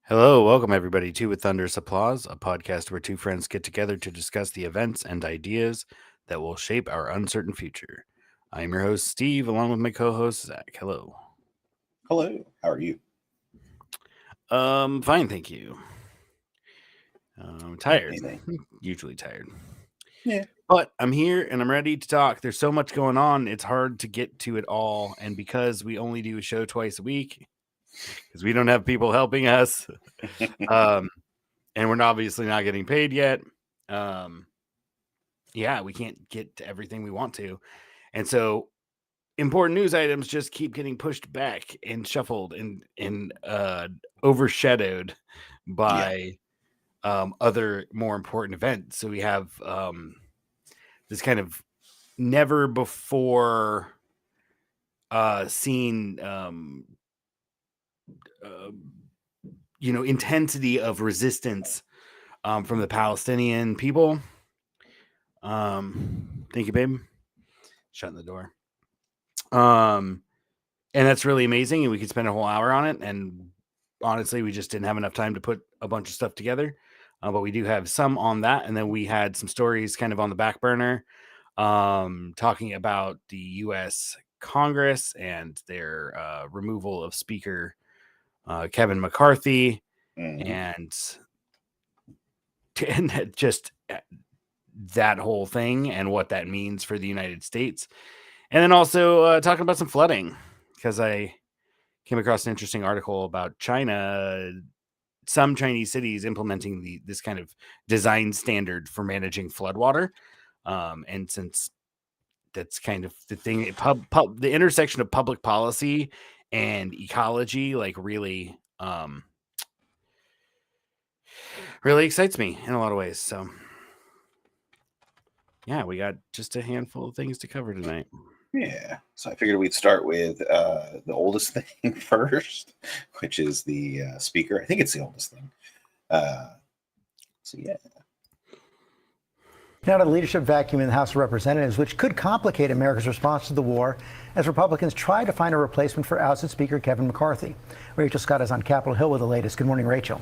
Hello, welcome everybody to With Thunderous Applause, a podcast where two friends get together to discuss the events and ideas that will shape our uncertain future. I am your host, Steve, along with my co-host, Zach. Hello. Hello, how are you? Fine, thank you. Tired. Amazing. Usually tired. Yeah. But I'm here and I'm ready to talk. There's so much going on, it's hard to get to it all. And because we only do a show twice a week, because we don't have people helping us, and we're obviously not getting paid yet, we can't get to everything we want to. And so important news items just keep getting pushed back and shuffled and overshadowed by other more important events. So we have this kind of never before seen intensity of resistance from the Palestinian people. Thank you, babe. Shutting the door. And that's really amazing, and we could spend a whole hour on it. And honestly, we just didn't have enough time to put a bunch of stuff together. But we do have some on that, and then we had some stories kind of on the back burner, talking about the U.S. Congress and their removal of Speaker Kevin McCarthy, and just that whole thing and what that means for the United States. And then also talking about some flooding, because I came across an interesting article about China, some Chinese cities implementing this kind of design standard for managing floodwater. And since that's kind of the thing, the intersection of public policy and ecology, really excites me in a lot of ways. So yeah, we got just a handful of things to cover tonight. Yeah. So I figured we'd start with the oldest thing first, which is the speaker. I think it's the oldest thing. So yeah. Now to the leadership vacuum in the House of Representatives, which could complicate America's response to the war as Republicans try to find a replacement for ousted Speaker Kevin McCarthy. Rachel Scott is on Capitol Hill with the latest. Good morning, Rachel.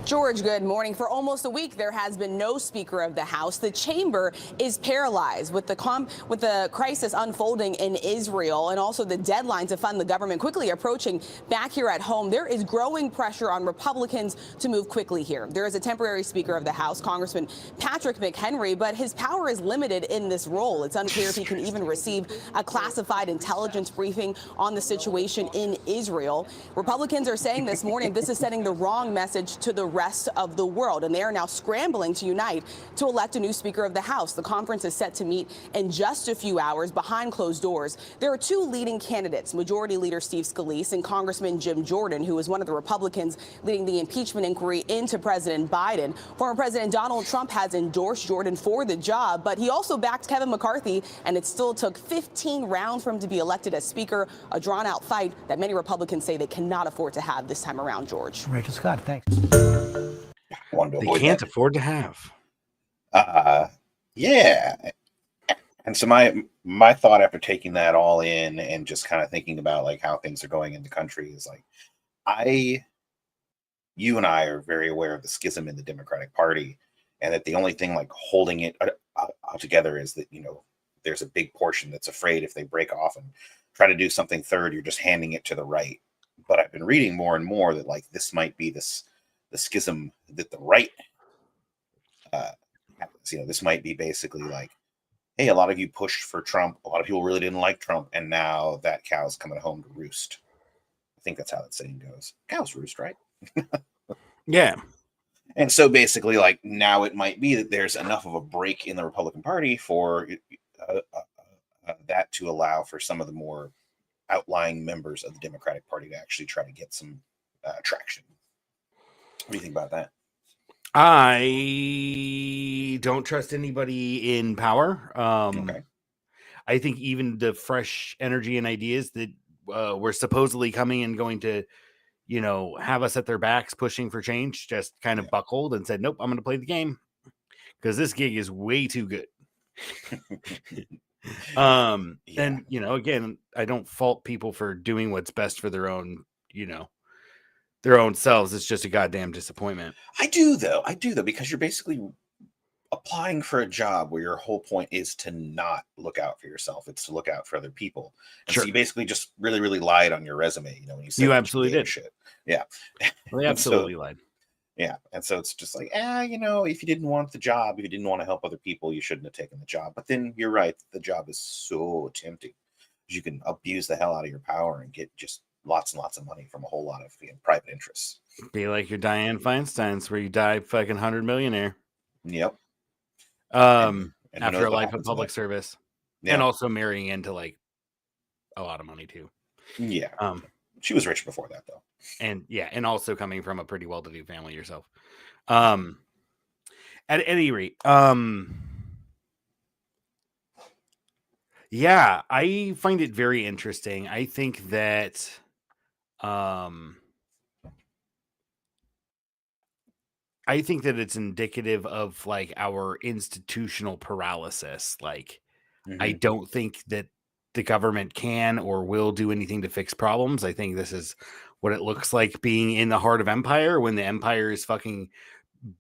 George, good morning. For almost a week, there has been no Speaker of the House. The chamber is paralyzed with the crisis unfolding in Israel and also the deadline to fund the government quickly approaching back here at home. There is growing pressure on Republicans to move quickly here. There is a temporary Speaker of the House, Congressman Patrick McHenry, but his power is limited in this role. It's unclear if he can even receive a classified intelligence briefing on the situation in Israel. Republicans are saying this morning this is sending the wrong message to the rest of the world, and they are now scrambling to unite to elect a new Speaker of the House. The conference is set to meet in just a few hours behind closed doors. There are two leading candidates, Majority Leader Steve Scalise and Congressman Jim Jordan, who is one of the Republicans leading the impeachment inquiry into President Biden. Former President Donald Trump has endorsed Jordan for the job, but he also backed Kevin McCarthy, and it still took 15 rounds for him to be elected as Speaker, a drawn-out fight that many Republicans say they cannot afford to have this time around, George. Rachel Scott, thanks. They can't afford to have. Yeah. And so my thought after taking that all in and just kind of thinking about like how things are going in the country is like, you and I are very aware of the schism in the Democratic Party, and that the only thing like holding it together is that, there's a big portion that's afraid if they break off and try to do something third, you're just handing it to the right. But I've been reading more and more that like this might be the schism that the right this might be basically like, hey, a lot of you pushed for Trump, a lot of people really didn't like Trump, and now that cow's coming home to roost. I think that's how that saying goes. Cows roost, right? Yeah. And so basically like now it might be that there's enough of a break in the Republican Party for that to allow for some of the more outlying members of the Democratic Party to actually try to get some traction. What do you think about that? I don't trust anybody in power. Okay. I think even the fresh energy and ideas that were supposedly coming and going to, have us at their backs pushing for change just kind of buckled and said, nope, I'm going to play the game because this gig is way too good. And, again, I don't fault people for doing what's best for their own, their own selves. It's just a goddamn disappointment. I do though, because you're basically applying for a job where your whole point is to not look out for yourself. It's to look out for other people. And Sure. so you basically just really, really lied on your resume, when you said You that absolutely gave a did. shit. Yeah. Well, they And so, absolutely lied. yeah. And so it's just like, if you didn't want the job, if you didn't want to help other people, you shouldn't have taken the job. But then you're right. The job is so tempting. You can abuse the hell out of your power and get just lots and lots of money from a whole lot of private interests. Be like your Dianne Feinstein's, where you die fucking 100 millionaire. Yep. And who After knows a what life of happens public next. service, Yeah. and also marrying into like a lot of money too. Yeah. She was rich before that though. And also coming from a pretty well-to-do family yourself. At any rate, yeah, I find it very interesting. I think that it's indicative of like our institutional paralysis. Like, I don't think that the government can or will do anything to fix problems. I think this is what it looks like being in the heart of empire, when the empire is fucking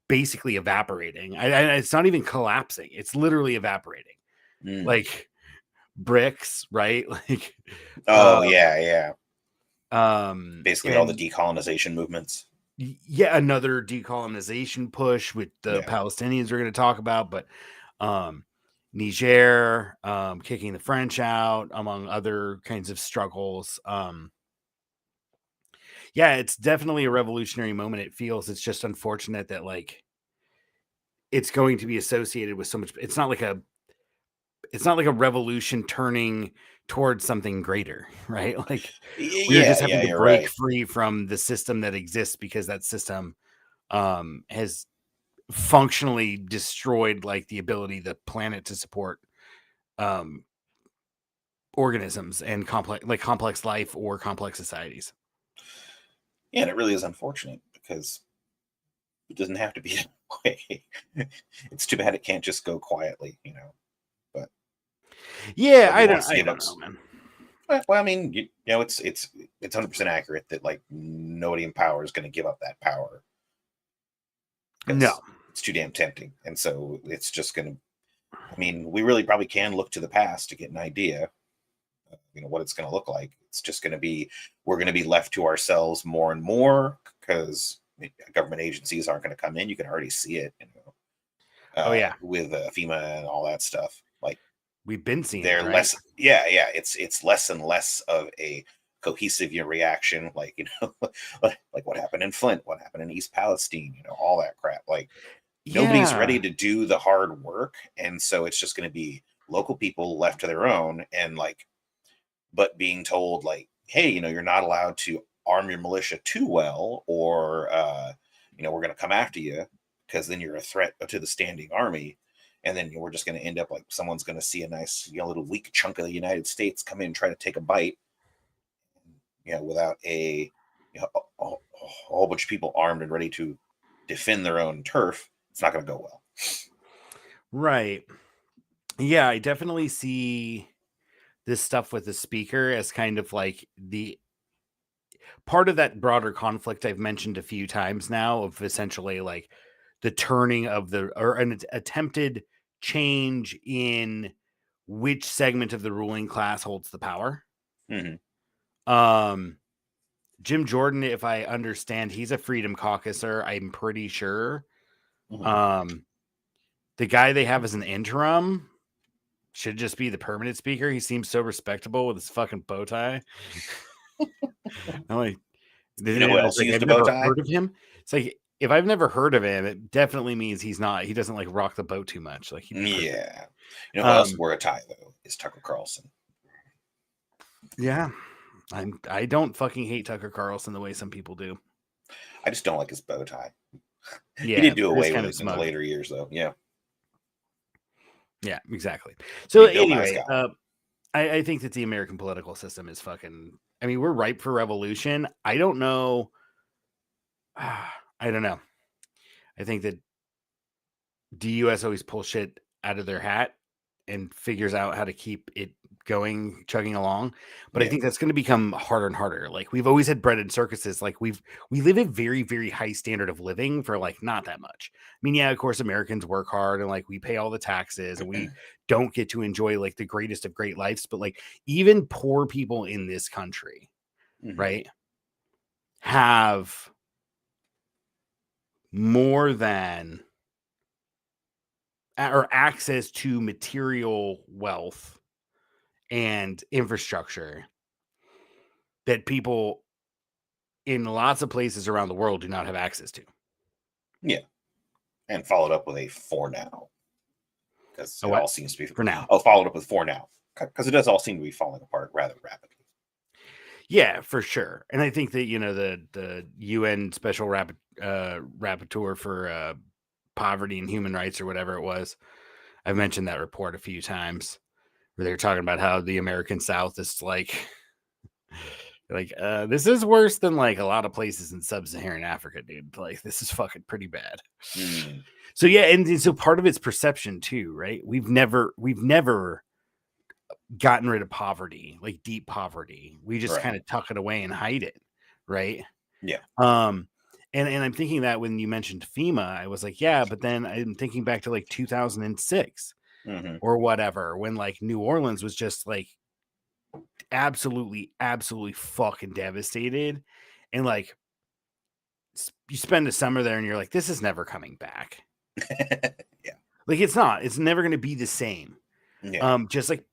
basically evaporating. It's not even collapsing. It's literally evaporating. Like bricks, right? Like, yeah. Basically all the and decolonization movements. yeah, another decolonization push with the Palestinians we're going to talk about, but Niger, kicking the French out, among other kinds of struggles. Yeah, it's definitely a revolutionary moment. It feels. It's just unfortunate that like it's going to be associated with so much. It's not like a revolution turning towards something greater, right? Like we're just having to you're break right. free from the system that exists, because that system has functionally destroyed like the ability of the planet to support organisms and complex life or complex societies. Yeah, and it really is unfortunate because it doesn't have to be that way. It's too bad it can't just go quietly, But yeah, nobody I wants to don't give up. know, man. Well, I mean, it's 100% accurate that like nobody in power is going to give up that power. No, it's too damn tempting, and so it's just going to. I mean, we really probably can look to the past to get an idea, what it's going to look like. It's just going to be we're going to be left to ourselves more and more because government agencies aren't going to come in. You can already see it, oh yeah, with FEMA and all that stuff. Like we've been seeing they're it, right? less. Yeah. It's less and less of a cohesive reaction. Like like what happened in Flint, what happened in East Palestine. All that crap. Like nobody's ready to do the hard work, and so it's just going to be local people left to their own, and like, but being told like, hey, you're not allowed to arm your militia too well, or we're going to come after you because then you're a threat to the standing army, and then we're just going to end up like someone's going to see a nice little weak chunk of the United States come in and try to take a bite, without a whole bunch of people armed and ready to defend their own turf. It's not going to go well. Right. Yeah, I definitely see this stuff with the speaker as kind of like the part of that broader conflict I've mentioned a few times now, of essentially like the turning of or an attempted change in which segment of the ruling class holds the power. Jim Jordan, if I understand, he's a Freedom Caucuser, I'm pretty sure. The guy they have as an interim should just be the permanent speaker. He seems so respectable with his fucking bow tie. I'm like, who else used I've a bow never tie? heard of him. It's like, if I've never heard of him, it definitely means he doesn't like rock the boat too much. Like, Yeah. Who else wore a tie though? Is Tucker Carlson. Yeah. I don't fucking hate Tucker Carlson the way some people do. I just don't like his bow tie. Yeah, he did do away kind with of it in the later years though. Yeah. Yeah, exactly. So Bill anyway, I think that the American political system is fucking. I mean, we're ripe for revolution. I don't know. I don't know. I think that the U.S. always pulls shit out of their hat and figures out how to keep it chugging along. But I Yeah. think that's going to become harder and harder. Like, we've always had bread and circuses. Like, we live a very, very high standard of living for like not that much. I mean, yeah, of course, Americans work hard and like we pay all the taxes and we don't get to enjoy like the greatest of great lives. But like even poor people in this country, right, have more than or access to material wealth and infrastructure that people in lots of places around the world do not have access to. Yeah. And followed up with a for now. Because Oh, it what? all seems to be For now. Oh, followed up with for now. Because it does all seem to be falling apart rather rapidly. Yeah, for sure. And I think that, you know, the UN special rapporteur for poverty and human rights or whatever it was, I've mentioned that report a few times where they're talking about how the American South is like this is worse than like a lot of places in sub-Saharan Africa, dude. Like, this is fucking pretty bad. So yeah, and so part of it's perception too, right? We've never gotten rid of poverty, like deep poverty. We just kind of tuck it away and hide it, right? Yeah. And I'm thinking that when you mentioned FEMA, I was like, yeah, but then I'm thinking back to like 2006 or whatever, when like New Orleans was just like absolutely fucking devastated, and like you spend a summer there and you're like, this is never coming back. Yeah. Like, it's never going to be the same. Yeah. Just like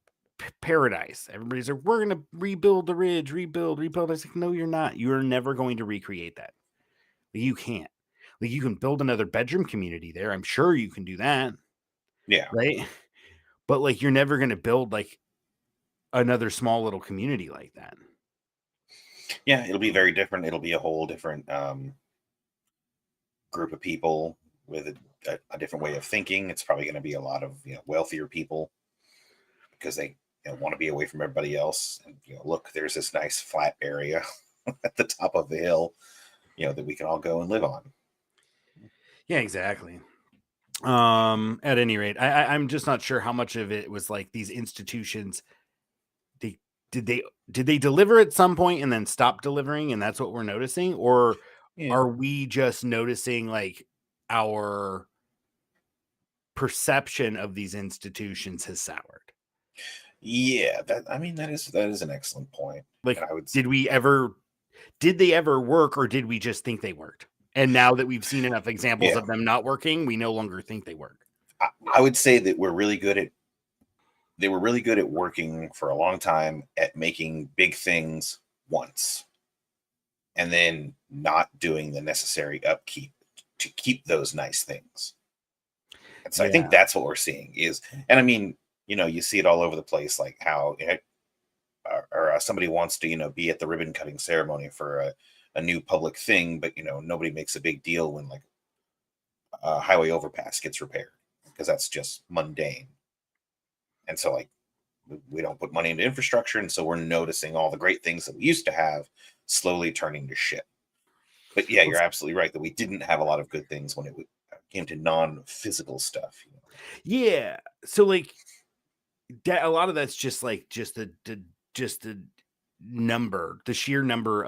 Paradise, everybody's like, we're gonna rebuild the ridge, rebuild. I was like, no, you're not. You're never going to recreate that. Like, you can't. Like, you can build another bedroom community there, I'm sure you can do that. Yeah. Right. But like, you're never going to build like another small little community like that. Yeah, it'll be very different. It'll be a whole different group of people with a different way of thinking. It's probably going to be a lot of wealthier people because they want to be away from everybody else. And look, there's this nice flat area at the top of the hill, that we can all go and live on. Yeah, exactly. At any rate, I'm just not sure how much of it was like these institutions. Did they deliver at some point and then stop delivering, and that's what we're noticing, or are we just noticing like our perception of these institutions has soured? Yeah, that is an excellent point. Like, and I would did they ever work, or did we just think they worked? And now that we've seen enough examples of them not working, we no longer think they work. I would say that they were really good at working for a long time at making big things once and then not doing the necessary upkeep to keep those nice things. And so I think that's what we're seeing and I mean, you see it all over the place, like how somebody wants to, be at the ribbon cutting ceremony for a new public thing, but nobody makes a big deal when like a highway overpass gets repaired because that's just mundane. And so like we don't put money into infrastructure, and so we're noticing all the great things that we used to have slowly turning to shit. But yeah, you're absolutely right that we didn't have a lot of good things when it came to non-physical stuff. Yeah, so like a lot of that's just like the sheer number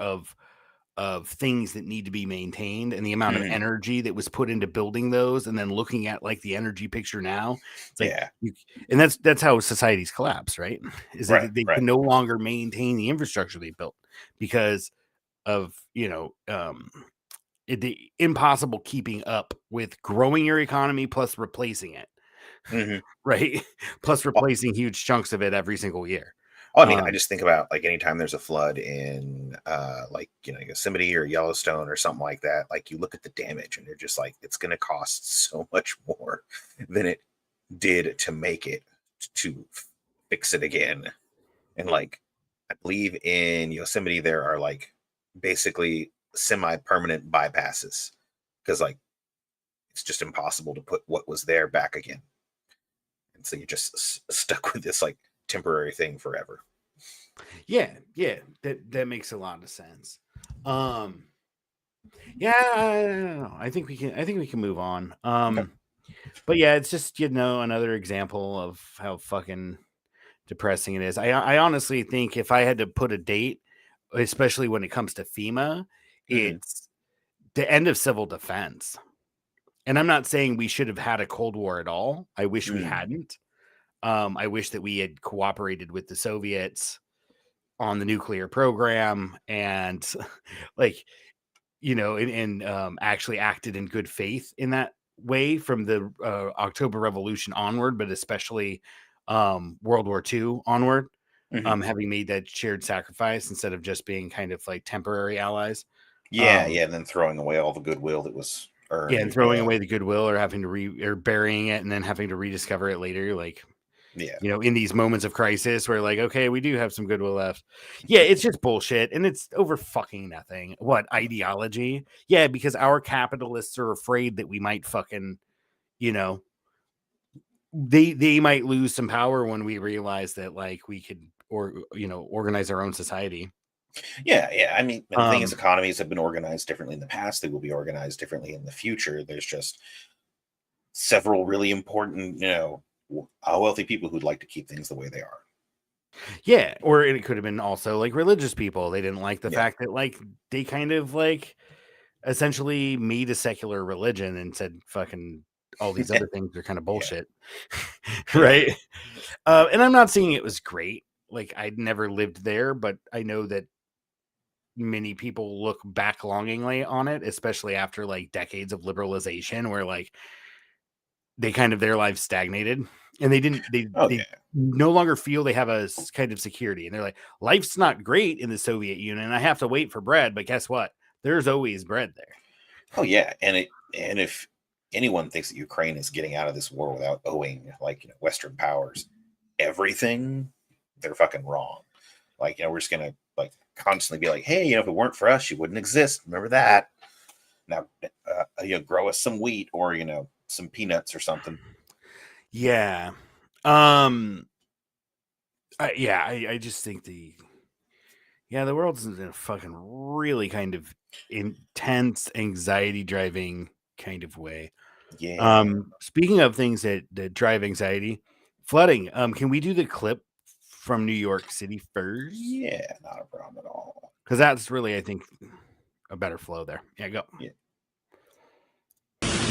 of things that need to be maintained, and the amount of energy that was put into building those, and then looking at like the energy picture now, it's like, and that's how societies collapse, right? Is that they can no longer maintain the infrastructure they built because of the impossible keeping up with growing your economy plus replacing it, right? Plus replacing huge chunks of it every single year. I mean, I just think about like anytime there's a flood in like Yosemite or Yellowstone or something like that, like you look at the damage and you're just like, it's going to cost so much more than it did to make it, to fix it again. And like, I believe in Yosemite there are like basically semi-permanent bypasses because like it's just impossible to put what was there back again. And so you're just stuck with this like temporary thing forever. Yeah, that makes a lot of sense. Yeah, I don't know. I think we can move on. But yeah, it's just another example of how fucking depressing it is. I honestly think if I had to put a date, especially when it comes to FEMA, it's the end of civil defense. And I'm not saying we should have had a Cold War at all. I wish we hadn't. I wish that we had cooperated with the Soviets on the nuclear program and like, and actually acted in good faith in that way from the October Revolution onward, but especially World War II onward, having made that shared sacrifice instead of just being kind of like temporary allies. And then throwing away all the goodwill that was earned. Yeah, and throwing away the goodwill or having to or burying it and then having to rediscover it later, like, in these moments of crisis where like, okay, we do have some goodwill left. Yeah, it's just bullshit and it's over fucking nothing. What ideology? Yeah, because our capitalists are afraid that we might fucking, they might lose some power when we realize that like we could organize our own society. I mean, the thing is, economies have been organized differently in the past. They will be organized differently in the future. There's just several really important, wealthy people who'd like to keep things the way they are. Yeah, or it could have been also like religious people. They didn't like the fact that like they kind of like essentially made a secular religion and said fucking all these other things are kind of bullshit. Right? And I'm not saying it was great. Like I'd never lived there, but I know that many people look back longingly on it, especially after like decades of liberalization where like they kind of their lives stagnated and they no longer feel they have a kind of security. And they're like, life's not great in the Soviet Union. I have to wait for bread, but guess what? There's always bread there. Oh yeah. And if anyone thinks that Ukraine is getting out of this war without owing like, Western powers everything, they're fucking wrong. Like, we're just going to like constantly be like, hey, if it weren't for us, you wouldn't exist. Remember that. Now, grow us some wheat or, some peanuts or something. Yeah. I just think the world's in a fucking really kind of intense anxiety driving kind of way. Yeah. Speaking of things that drive anxiety, flooding. Can we do the clip from New York City first? Yeah, not a problem at all. Because that's really, I think, a better flow there. Yeah, go. Yeah.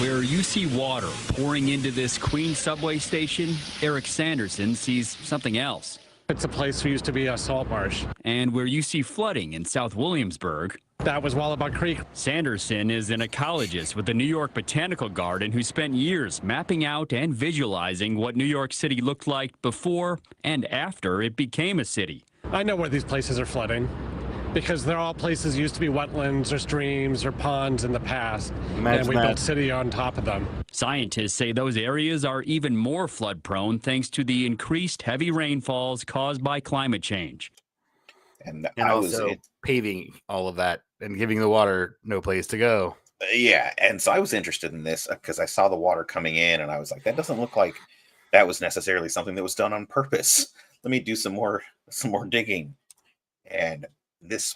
Where you see water pouring into this Queens subway station, Eric Sanderson sees something else. It's a place who used to be a salt marsh. And where you see flooding in South Williamsburg. That was Wallaby Creek. Sanderson is an ecologist with the New York Botanical Garden who spent years mapping out and visualizing what New York City looked like before and after it became a city. I know where these places are flooding because they're all places used to be wetlands or streams or ponds in the past. And we built city on top of them. Scientists say those areas are even more flood prone thanks to the increased heavy rainfalls caused by climate change. And also paving all of that and giving the water no place to go. Yeah. And so I was interested in this because I saw the water coming in and I was like, that doesn't look like that was necessarily something that was done on purpose. Let me do some more digging. And this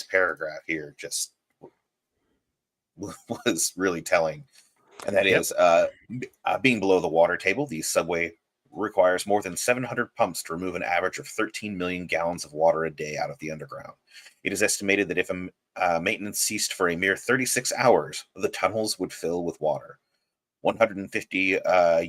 paragraph here just was really telling. And that is being below the water table, the subway requires more than 700 pumps to remove an average of 13 million gallons of water a day out of the underground. It is estimated that if maintenance ceased for a mere 36 hours, the tunnels would fill with water. 150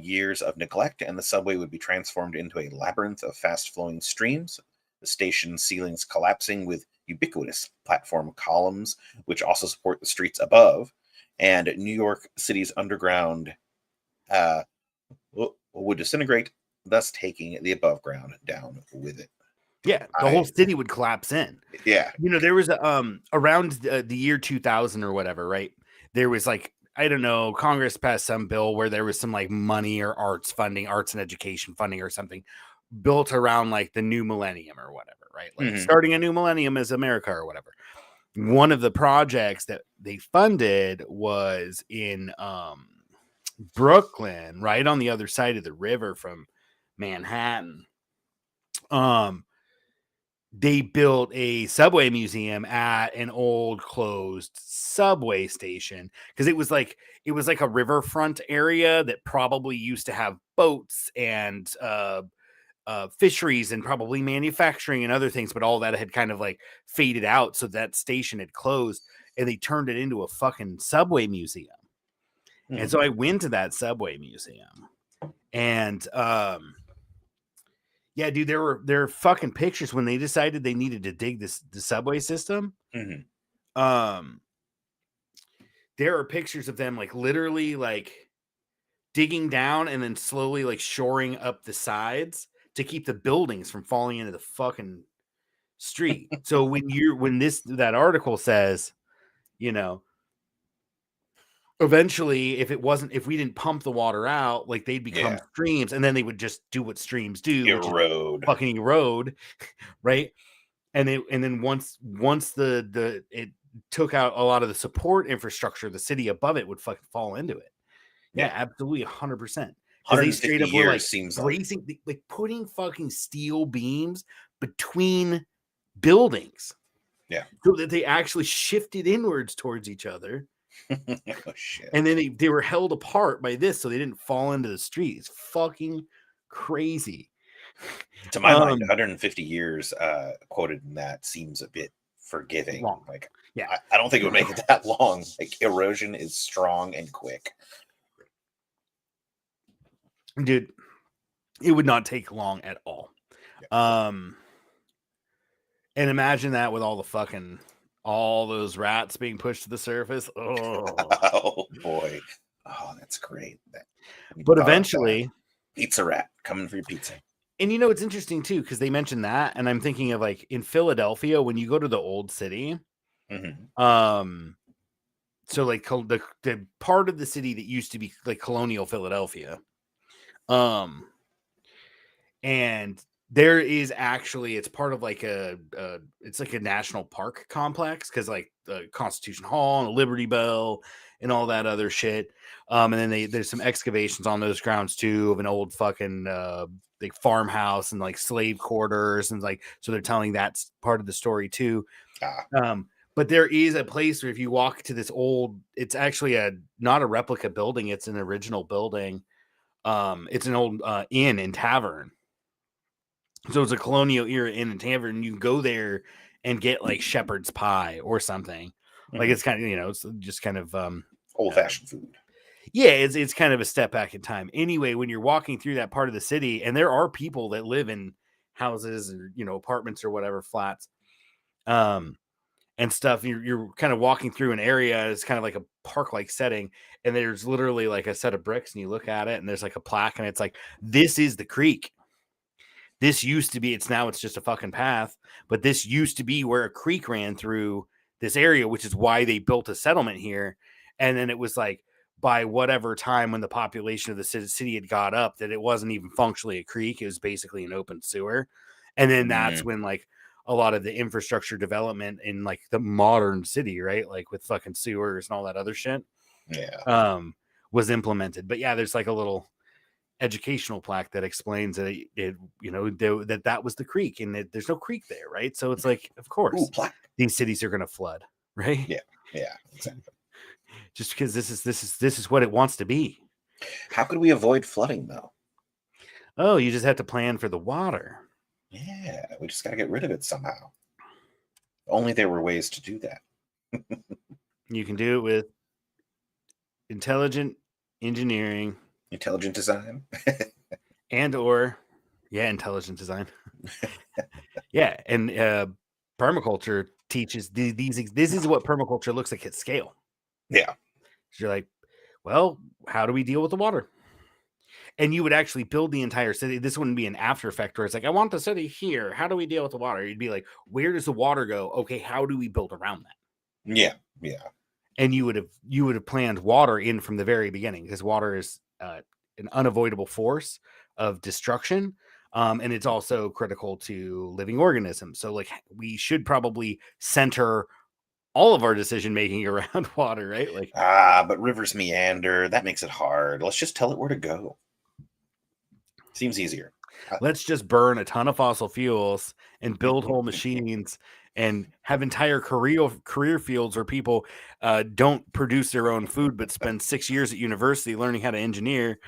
years of neglect, and the subway would be transformed into a labyrinth of fast-flowing streams, the station ceilings collapsing with ubiquitous platform columns, which also support the streets above, and New York City's underground would disintegrate, thus taking the above ground down with it. Yeah, the whole city would collapse in. Yeah. There was around the year 2000 or whatever, right? There was like, I don't know, Congress passed some bill where there was some like money or arts and education funding or something built around like the new millennium or whatever, right? Like starting a new millennium as America or whatever. One of the projects that they funded was in Brooklyn, right on the other side of the river from Manhattan. They built a subway museum at an old closed subway station because it was like a riverfront area that probably used to have boats and fisheries and probably manufacturing and other things, but all that had kind of like faded out. So that station had closed and they turned it into a fucking subway museum. And so I went to that subway museum and, yeah, dude, there were fucking pictures when they decided they needed to dig the subway system. There are pictures of them like literally like digging down and then slowly like shoring up the sides to keep the buildings from falling into the fucking street. So when that article says, you know, eventually if we didn't pump the water out, like they'd become streams, and then they would just do what streams do, erode, fucking erode, right? And then once it took out a lot of the support infrastructure, the city above it would fucking fall into it. Yeah, absolutely, 100%. They straight up were like bracing, like putting fucking steel beams between buildings. Yeah, so that they actually shifted inwards towards each other. Oh shit! And then they were held apart by this, so they didn't fall into the street. It's fucking crazy. To my mind, 150 years quoted in that seems a bit forgiving. Long. Like, yeah, I don't think it would make it that long. Like, erosion is strong and quick. Dude, it would not take long at all. Yeah. And imagine that with all those rats being pushed to the surface. Oh boy. Oh, that's great. But eventually, pizza rat coming for your pizza. And it's interesting too, because they mentioned that, and I'm thinking of like in Philadelphia, when you go to the old city, so like the part of the city that used to be like colonial Philadelphia, and there is actually, it's part of like it's like a national park complex, because like the Constitution Hall and the Liberty Bell and all that other shit. And then there's some excavations on those grounds too of an old fucking like farmhouse and like slave quarters, and like, so they're telling that's part of the story too. But there is a place where if you walk to this old, it's actually not a replica building, it's an original building. It's an old inn and tavern. So it's a colonial era inn and tavern. You can go there and get like shepherd's pie or something. Like, it's kind of, it's just kind of old fashioned food. Yeah, it's kind of a step back in time. Anyway, when you're walking through that part of the city, and there are people that live in houses or apartments or whatever, flats, and stuff. You're kind of walking through an area. It's kind of like a park-like setting, and there's literally like a set of bricks, and you look at it, and there's like a plaque, and it's like, this is the creek. This used to be. It's just a fucking path, but this used to be where a creek ran through this area, which is why they built a settlement here. And then it was like, by whatever time when the population of the city had got up, that it wasn't even functionally a creek. It was basically an open sewer. And then that's when like a lot of the infrastructure development in like the modern city, right? Like with fucking sewers and all that other shit. Yeah. Was implemented. But yeah, there's like a little educational plaque that explains that that was the creek, and there's no creek there, right? So it's like, of course, these cities are going to flood, right? Yeah, exactly. Just because this is what it wants to be. How could we avoid flooding though? Oh, you just have to plan for the water. Yeah, we just got to get rid of it somehow. Only there were ways to do that. You can do it with intelligent engineering, intelligent design, intelligent design. Yeah, and permaculture teaches this is what permaculture looks like at scale. Yeah. So you're like, well, how do we deal with the water? And you would actually build the entire city. This wouldn't be an after effect where it's like, I want the city here. How do we deal with the water? You'd be like, where does the water go? Okay, how do we build around that? Yeah. And you would have planned water in from the very beginning, because water is an unavoidable force of destruction. And it's also critical to living organisms. So like, we should probably center all of our decision making around water, right? Like, but rivers meander. That makes it hard. Let's just tell it where to go. Seems easier. Let's just burn a ton of fossil fuels and build whole machines and have entire career fields where people don't produce their own food but spend 6 years at university learning how to engineer.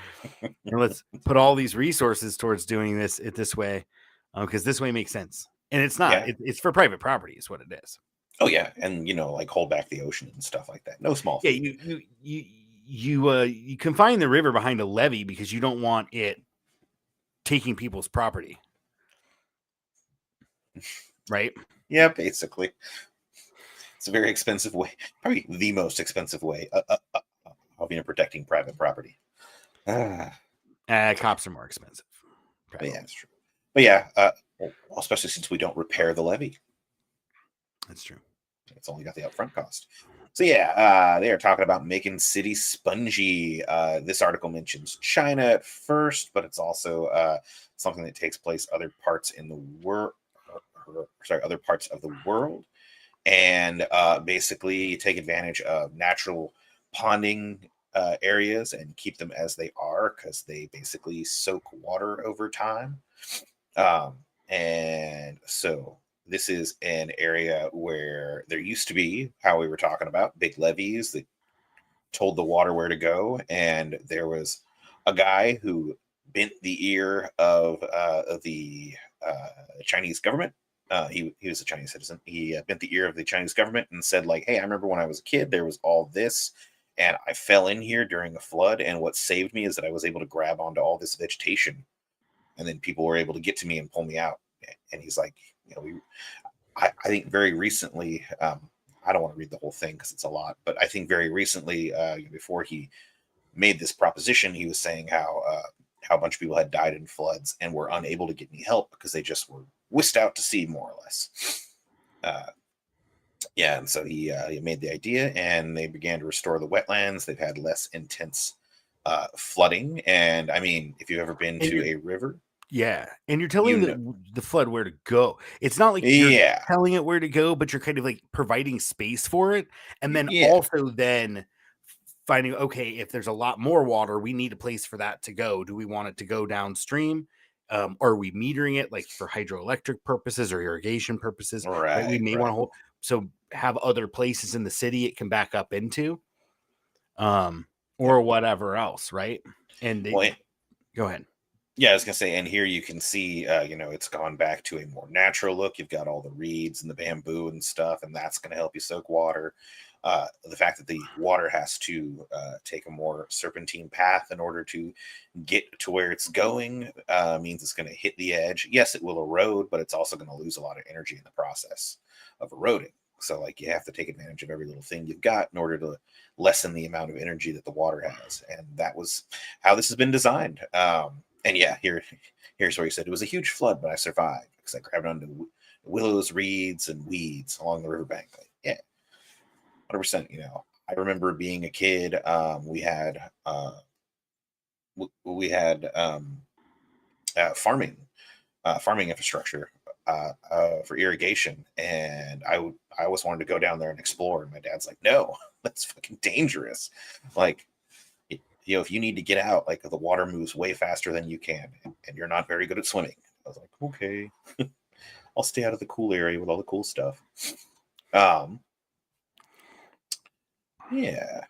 And let's put all these resources towards doing this way, because this way makes sense. And it's not. Yeah. It's for private property is what it is. Oh yeah, and like hold back the ocean and stuff like that. No small feat. Yeah, you confine the river behind a levee because you don't want it taking people's property. Right? Yeah, basically. It's a very expensive way, probably the most expensive way of protecting private property. Cops are more expensive. But yeah, that's true. But yeah, especially since we don't repair the levee. That's true. It's only got the upfront cost. So yeah, they are talking about making cities spongy. This article mentions China at first, but it's also something that takes place other parts in the world. Other parts of the world, and basically take advantage of natural ponding areas and keep them as they are, because they basically soak water over time. And so this is an area where there used to be, how we were talking about, big levees that told the water where to go, and there was a guy who bent the ear of the Chinese government. He was a Chinese citizen. He bent the ear of the Chinese government and said, like, hey, I remember when I was a kid, there was all this, and I fell in here during a flood, and what saved me is that I was able to grab onto all this vegetation, and then people were able to get to me and pull me out. And he's like, I think very recently, I don't want to read the whole thing because it's a lot, but I think very recently, before he made this proposition, he was saying how a bunch of people had died in floods and were unable to get any help because they just were whisked out to sea, more or less. And so he made the idea, and they began to restore the wetlands. They've had less intense flooding, and I mean, if you've ever been to a river, and you're telling the flood where to go. It's not like you're telling it where to go, but you're kind of like providing space for it, and then also then finding, okay, if there's a lot more water, we need a place for that to go. Do we want it to go downstream? Or are we metering it like for hydroelectric purposes or irrigation purposes? Right. We may want to hold, so have other places in the city it can back up into, or whatever else, right? And go ahead. Yeah, I was gonna say, and here you can see, it's gone back to a more natural look. You've got all the reeds and the bamboo and stuff, and that's gonna help you soak water. The fact that the water has to take a more serpentine path in order to get to where it's going means it's going to hit the edge. Yes, it will erode, but it's also going to lose a lot of energy in the process of eroding. So, like, you have to take advantage of every little thing you've got in order to lessen the amount of energy that the water has. And that was how this has been designed. And yeah, here's where he said, it was a huge flood, but I survived because I grabbed onto willows, reeds, and weeds along the riverbank. Like, yeah. 100%. I remember being a kid. We had farming infrastructure for irrigation, and I always wanted to go down there and explore. And my dad's like, "No, that's fucking dangerous. Like, if you need to get out, like the water moves way faster than you can, and you're not very good at swimming." I was like, "Okay, I'll stay out of the cool area with all the cool stuff." Yeah.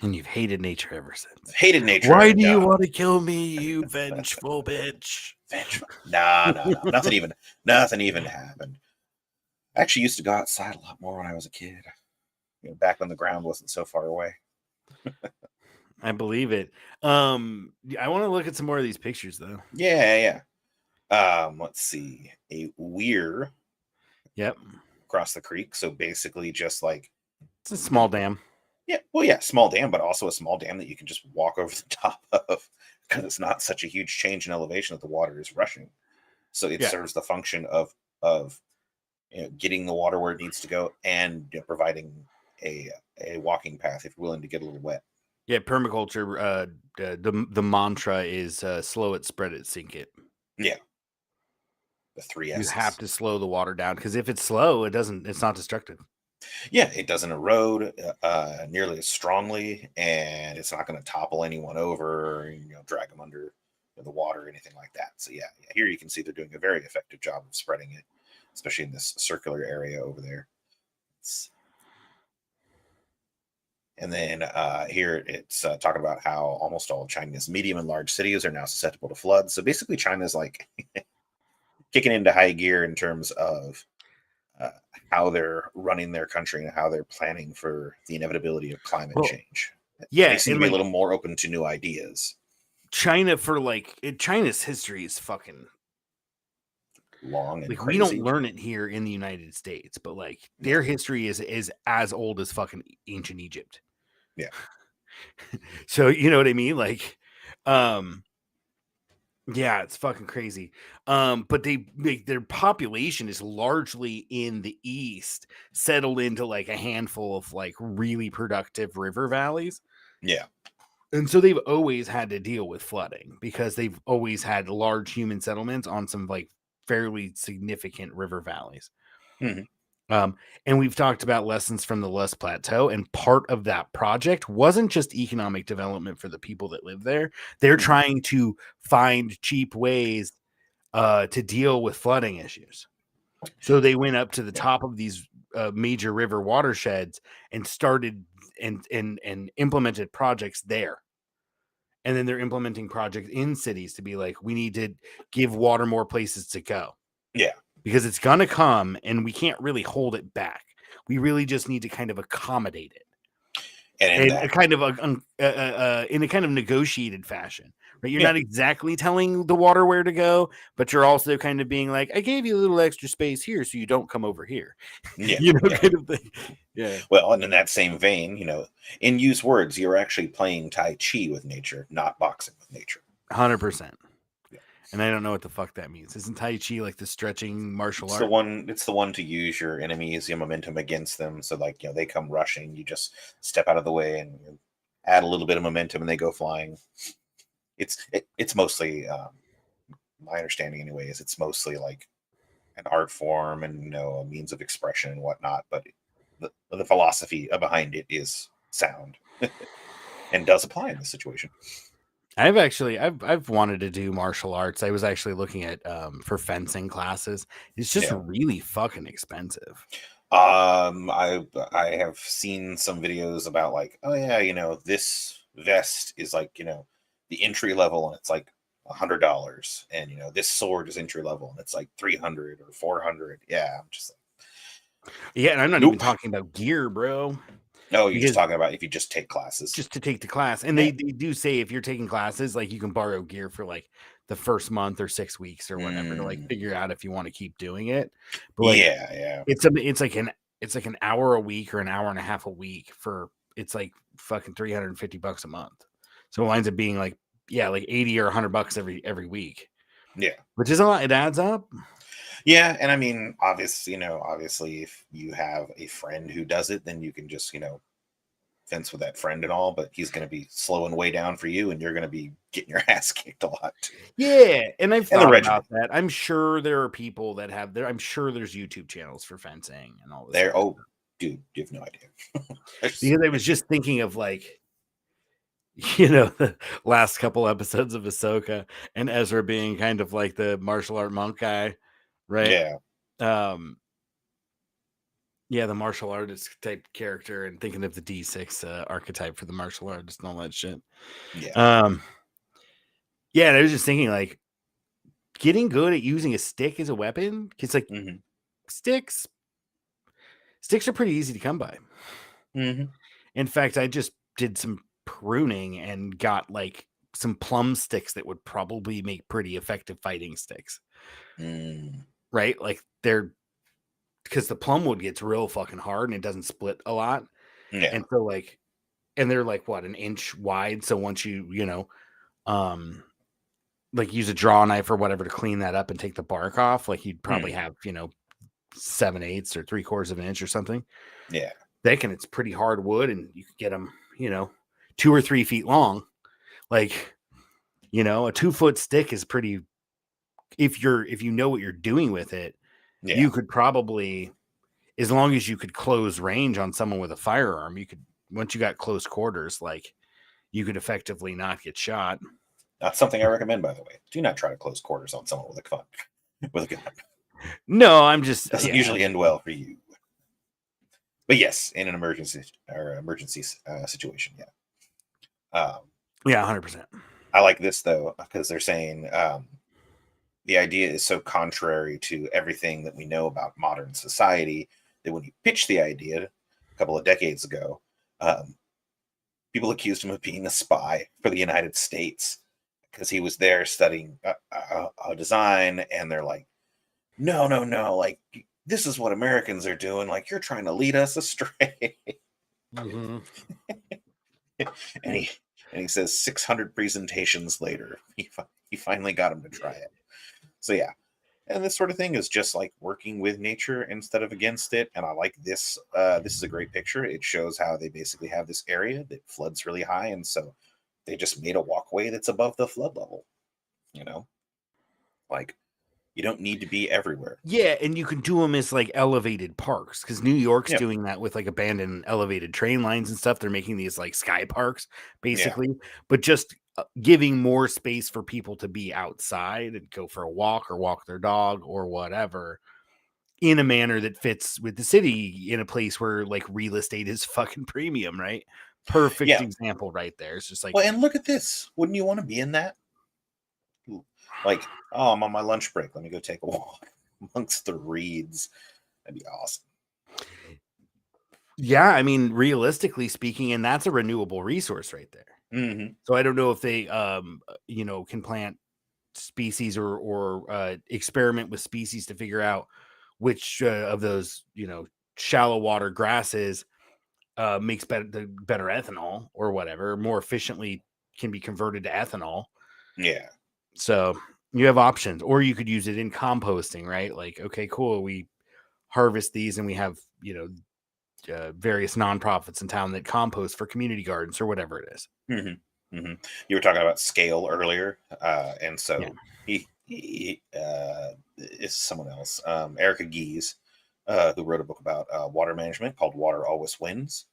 And you've hated nature ever since. Hated nature. Why do you want to kill me, you vengeful bitch? Vengeful. Nah. Nothing even happened. I actually used to go outside a lot more when I was a kid. Back when the ground wasn't so far away. I believe it. I want to look at some more of these pictures, though. Yeah. Let's see. A weir. Yep. Across the creek. So basically just like, it's a small dam. Yeah, well, yeah, small dam, but also a small dam that you can just walk over the top of because it's not such a huge change in elevation that the water is rushing. So it serves the function of getting the water where it needs to go and providing a walking path if you're willing to get a little wet. Yeah, permaculture. The mantra is slow it, spread it, sink it. Yeah, the 3 S's. You have to slow the water down because if it's slow, it's not destructive. Yeah, it doesn't erode nearly as strongly, and it's not going to topple anyone over, or, drag them under the water or anything like that. So yeah, here you can see they're doing a very effective job of spreading it, especially in this circular area over there. And then here it's talking about how almost all of China's medium and large cities are now susceptible to floods. So basically, China's like kicking into high gear in terms of how they're running their country and how they're planning for the inevitability of climate change. Yeah, they seem to be a little more open to new ideas. China China's history is fucking long and we crazy. don't learn it here in the United States, but like their history is as old as fucking ancient Egypt. Yeah. So you know what I mean? Like, yeah, it's fucking crazy. But their population is largely in the east, settled into like a handful of like really productive river valleys. Yeah. And so they've always had to deal with flooding because they've always had large human settlements on some like fairly significant river valleys. Mm-hmm. And we've talked about lessons from the Loess Plateau, and part of that project wasn't just economic development for the people that live there. They're trying to find cheap ways to deal with flooding issues. So they went up to the top of these major river watersheds and started and implemented projects there. And then they're implementing projects in cities to be like, we need to give water more places to go. Yeah. Because it's going to come and we can't really hold it back. We really just need to kind of accommodate it. And in a kind of negotiated fashion, right? You're not exactly telling the water where to go, but you're also kind of being like, I gave you a little extra space here so you don't come over here. Yeah. Kind of thing. Yeah. Well, and in that same vein, in used words, you're actually playing Tai Chi with nature, not boxing with nature. 100%. And I don't know what the fuck that means. Isn't Tai Chi like the stretching martial art? It's the one to use your enemies, your momentum against them. So like, they come rushing, you just step out of the way and add a little bit of momentum and they go flying. It's mostly, my understanding anyway, is it's mostly like an art form and, a means of expression and whatnot. But the philosophy behind it is sound and does apply in this situation. I've wanted to do martial arts. I was actually looking at for fencing classes. It's just really fucking expensive. I have seen some videos about like, oh yeah, this vest is like, the entry level and it's like $100, and this sword is entry level and it's like $300 or $400. Yeah, I'm just like, and I'm not even talking about gear, bro. No, you're just talking about if you just take classes. Just to take the class. And they do say if you're taking classes, like you can borrow gear for like the first month or 6 weeks or whatever to like figure out if you want to keep doing it. But like, it's like an hour a week or an hour and a half a week for it's like fucking $350 a month. So it winds up being like, like 80 or $100 every week. Yeah. Which is a lot. It adds up. Yeah, and I mean, obviously, if you have a friend who does it, then you can just, fence with that friend and all, but he's going to be slowing way down for you, and you're going to be getting your ass kicked a lot too. Yeah, and I've thought about that. I'm sure there are people that have I'm sure there's YouTube channels for fencing and all this. Oh, dude, you have no idea. Because I was just thinking of like, the last couple episodes of Ahsoka and Ezra being kind of like the martial art monk guy. Right. Yeah. The martial artist type character, and thinking of the D6 archetype for the martial artist and all that shit. Yeah. And I was just thinking like getting good at using a stick as a weapon. Because like sticks are pretty easy to come by. Mm-hmm. In fact, I just did some pruning and got like some plum sticks that would probably make pretty effective fighting sticks. Right? Like because the plum wood gets real fucking hard and it doesn't split a lot. Yeah. And so like, and they're like what, an inch wide. So once you, like use a draw knife or whatever to clean that up and take the bark off, like you'd probably have, 7/8 or 3/4 of an inch or something. Yeah. Thick, and it's pretty hard wood, and you can get them, 2 or 3 feet long. Like, a 2-foot stick is pretty, if you know what you're doing with it, you could probably, as long as you could close range on someone with a firearm, you could, once you got close quarters, like you could effectively not get shot. Not something I recommend, by the way. Do not try to close quarters on someone with a gun. With a gun. No, I'm just Doesn't usually end well for you. But yes, in an emergency situation, yeah. Yeah, 100%. I like this though, because they're saying the idea is so contrary to everything that we know about modern society that when he pitched the idea a couple of decades ago, people accused him of being a spy for the United States because he was there studying a design, and they're like, no, like, this is what Americans are doing. Like, you're trying to lead us astray. Mm-hmm. and he says 600 presentations later, he finally got him to try it. So yeah, and this sort of thing is just like working with nature instead of against it. And I like this. This is a great picture. It shows how they basically have this area that floods really high, and so they just made a walkway that's above the flood level. You know, like, you don't need to be everywhere. Yeah, and you can do them as like elevated parks, because New York's Yeah. doing that with like abandoned elevated train lines and stuff. They're making these like sky parks, basically, but just giving more space for people to be outside and go for a walk or walk their dog or whatever in a manner that fits with the city, in a place where like real estate is fucking premium, right? Perfect example right there. It's just like, well, and look at this. Wouldn't you want to be in that? Like, oh, I'm on my lunch break. Let me go take a walk amongst the reeds. That'd be awesome. Yeah, I mean, realistically speaking, and that's a renewable resource right there. Mm-hmm. So I don't know if they, can plant species or experiment with species to figure out which of those, shallow water grasses makes better ethanol or whatever, more efficiently can be converted to ethanol. Yeah. So you have options, or you could use it in composting, right? Like, okay, cool. We harvest these and we have, various nonprofits in town that compost for community gardens or whatever it is. Mm-hmm. Mm-hmm. You were talking about scale earlier. And so he is someone else, Erica Gies, who wrote a book about water management called Water Always Wins.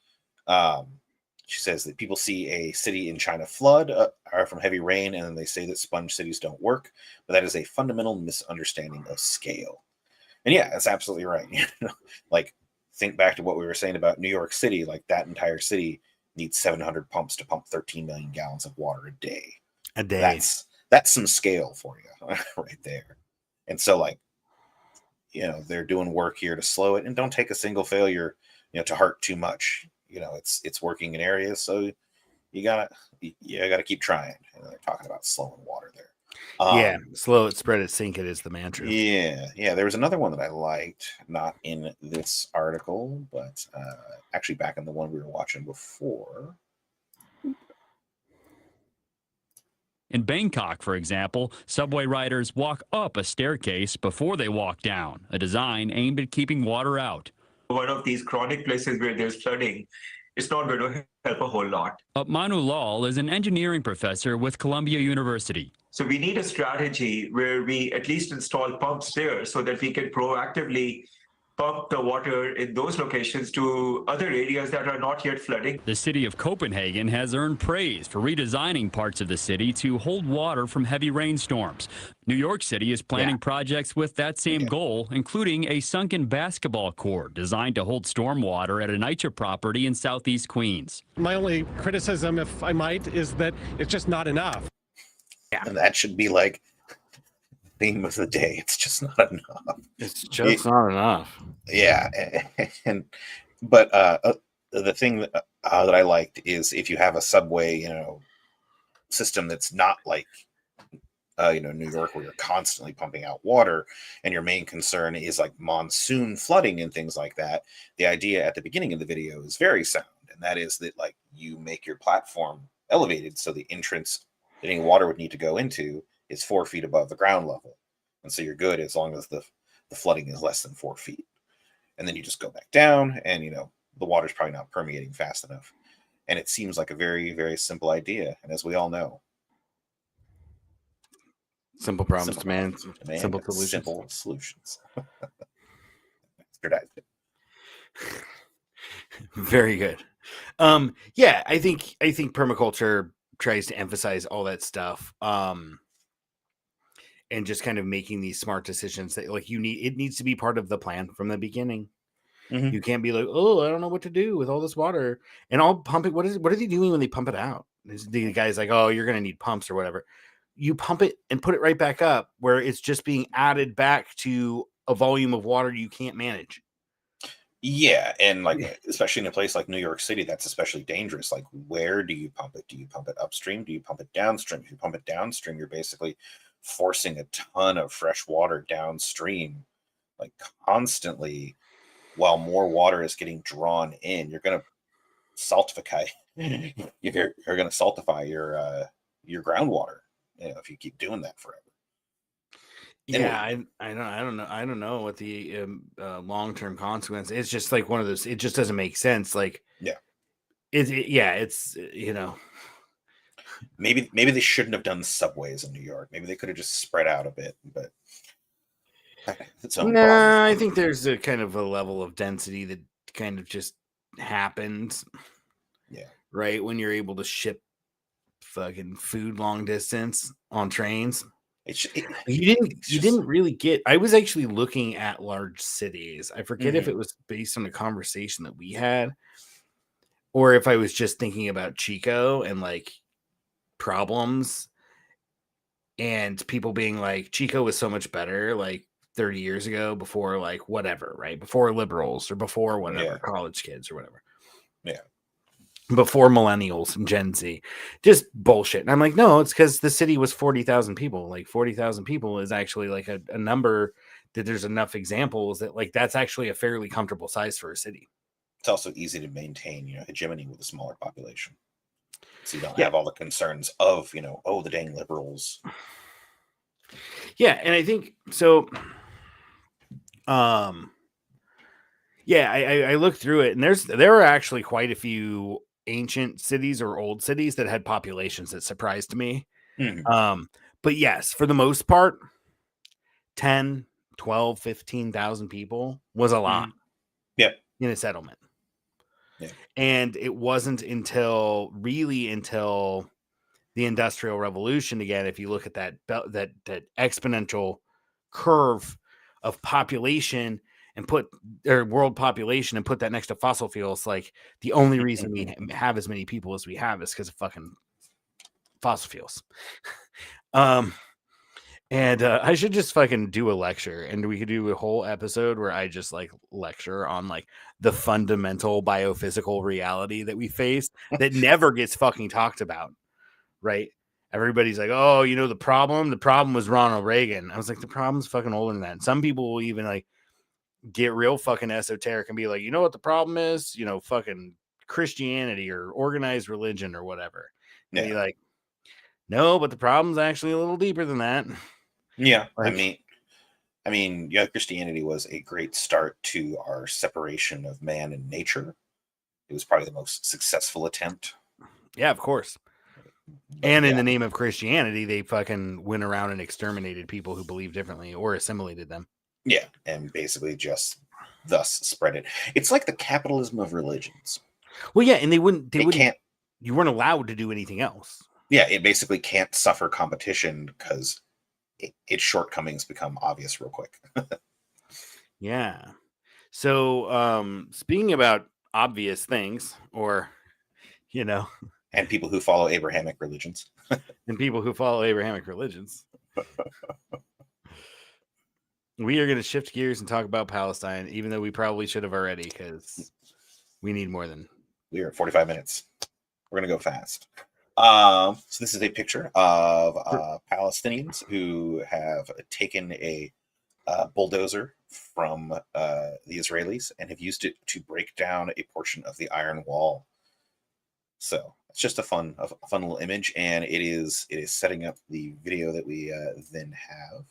She says that people see a city in China flood from heavy rain, and then they say that sponge cities don't work, but that is a fundamental misunderstanding of scale. And yeah, that's absolutely right. Like, think back to what we were saying about New York City. Like, that entire city needs 700 pumps to pump 13 million gallons of water a day. That's some scale for you right there. And so, like, they're doing work here to slow it, and don't take a single failure, to heart too much. It's working in areas, so you gotta keep trying. They're talking about slowing water there. Slow it, spread it, sink it is the mantra. Yeah. There was another one that I liked, not in this article, but actually back in the one we were watching before. In Bangkok, for example, subway riders walk up a staircase before they walk down, a design aimed at keeping water out. One of these chronic places where there's flooding, it's not going to help a whole lot. Manu Lal is an engineering professor with Columbia University. So we need a strategy where we at least install pumps there so that we can proactively pump the water in those locations to other areas that are not yet flooding. The city of Copenhagen has earned praise for redesigning parts of the city to hold water from heavy rainstorms. New York City is planning projects with that same goal, including a sunken basketball court designed to hold stormwater at a NYCHA property in southeast Queens. My only criticism, if I might, is that it's just not enough. Yeah, and that should be like theme of the day. It's just not enough. It's just not enough. Yeah, but the thing that I liked is if you have a subway, system that's not like New York, where you're constantly pumping out water, and your main concern is like monsoon flooding and things like that. The idea at the beginning of the video is very sound, and that is that, like, you make your platform elevated so the entrance that any water would need to go into is 4 feet above the ground level, and so you're good as long as the flooding is less than 4 feet. And then you just go back down, and the water's probably not permeating fast enough. And it seems like a very, very simple idea. And as we all know, simple problems demand simple solutions. Simple solutions. Very good. I think permaculture tries to emphasize all that stuff. And just kind of making these smart decisions that like it needs to be part of the plan from the beginning. Mhm. You can't be like, oh, I don't know what to do with all this water and I'll pump it. What are they doing when they pump it out? The guy's like, oh, you're going to need pumps or whatever. You pump it and put it right back up where it's just being added back to a volume of water you can't manage. Yeah, and like especially in a place like New York City, that's especially dangerous. Like, where do you pump it? Do you pump it upstream? Do you pump it downstream? If you pump it downstream, you're basically forcing a ton of fresh water downstream, like constantly, while more water is getting drawn in. You're going to saltify. You're going to saltify your groundwater. If you keep doing that forever. Yeah, I don't know what the long-term consequence. It's just like one of those. It just doesn't make sense. Like, it's maybe they shouldn't have done subways in New York. Maybe they could have just spread out a bit. But its own problem. I think there's a kind of a level of density that kind of just happens. Yeah. Right when you're able to ship fucking food long distance on trains. You didn't really get. I was actually looking at large cities. I forget if it was based on a conversation that we had, or if I was just thinking about Chico and like problems, and people being like, Chico was so much better like 30 years ago before like whatever, right? Before liberals or before whatever, college kids or whatever. Yeah. Before millennials and Gen Z, just bullshit. And I'm like, no, it's because the city was 40,000 people. Like 40,000 people is actually like a number that there's enough examples that like that's actually a fairly comfortable size for a city. It's also easy to maintain, hegemony with a smaller population. So you don't have all the concerns of, the dang liberals. Yeah, and I think so. I looked through it, and there are actually quite a few ancient cities or old cities that had populations that surprised me. But yes, for the most part, 10, 12, 15,000 people was a lot. In a settlement. And it wasn't until the Industrial Revolution again, if you look at that exponential curve of population and world population and put that next to fossil fuels, like the only reason we have as many people as we have is because of fucking fossil fuels. And I should just fucking do a lecture, and we could do a whole episode where I just like lecture on like the fundamental biophysical reality that we face that never gets fucking talked about. Right? Everybody's like, oh, the problem was Ronald Reagan. I was like, the problem's fucking older than that. And some people will even like get real fucking esoteric and be like, you know what the problem is? Fucking Christianity or organized religion or whatever. And be like, no, but the problem's actually a little deeper than that. Yeah. Like, I mean, Christianity was a great start to our separation of man and nature. It was probably the most successful attempt. Yeah, of course. And in the name of Christianity, they fucking went around and exterminated people who believed differently or assimilated them. Yeah, and basically just thus spread it. It's like the capitalism of religions. Well, yeah, and you weren't allowed to do anything else. Yeah, it basically can't suffer competition because its shortcomings become obvious real quick. Yeah. So, speaking about obvious things, or, and people who follow Abrahamic religions. We are going to shift gears and talk about Palestine, even though we probably should have already, because we need more than... We are at 45 minutes. We're going to go fast. So this is a picture of Palestinians who have taken a bulldozer from the Israelis and have used it to break down a portion of the Iron Wall. So it's just a fun little image, and it is setting up the video that we then have.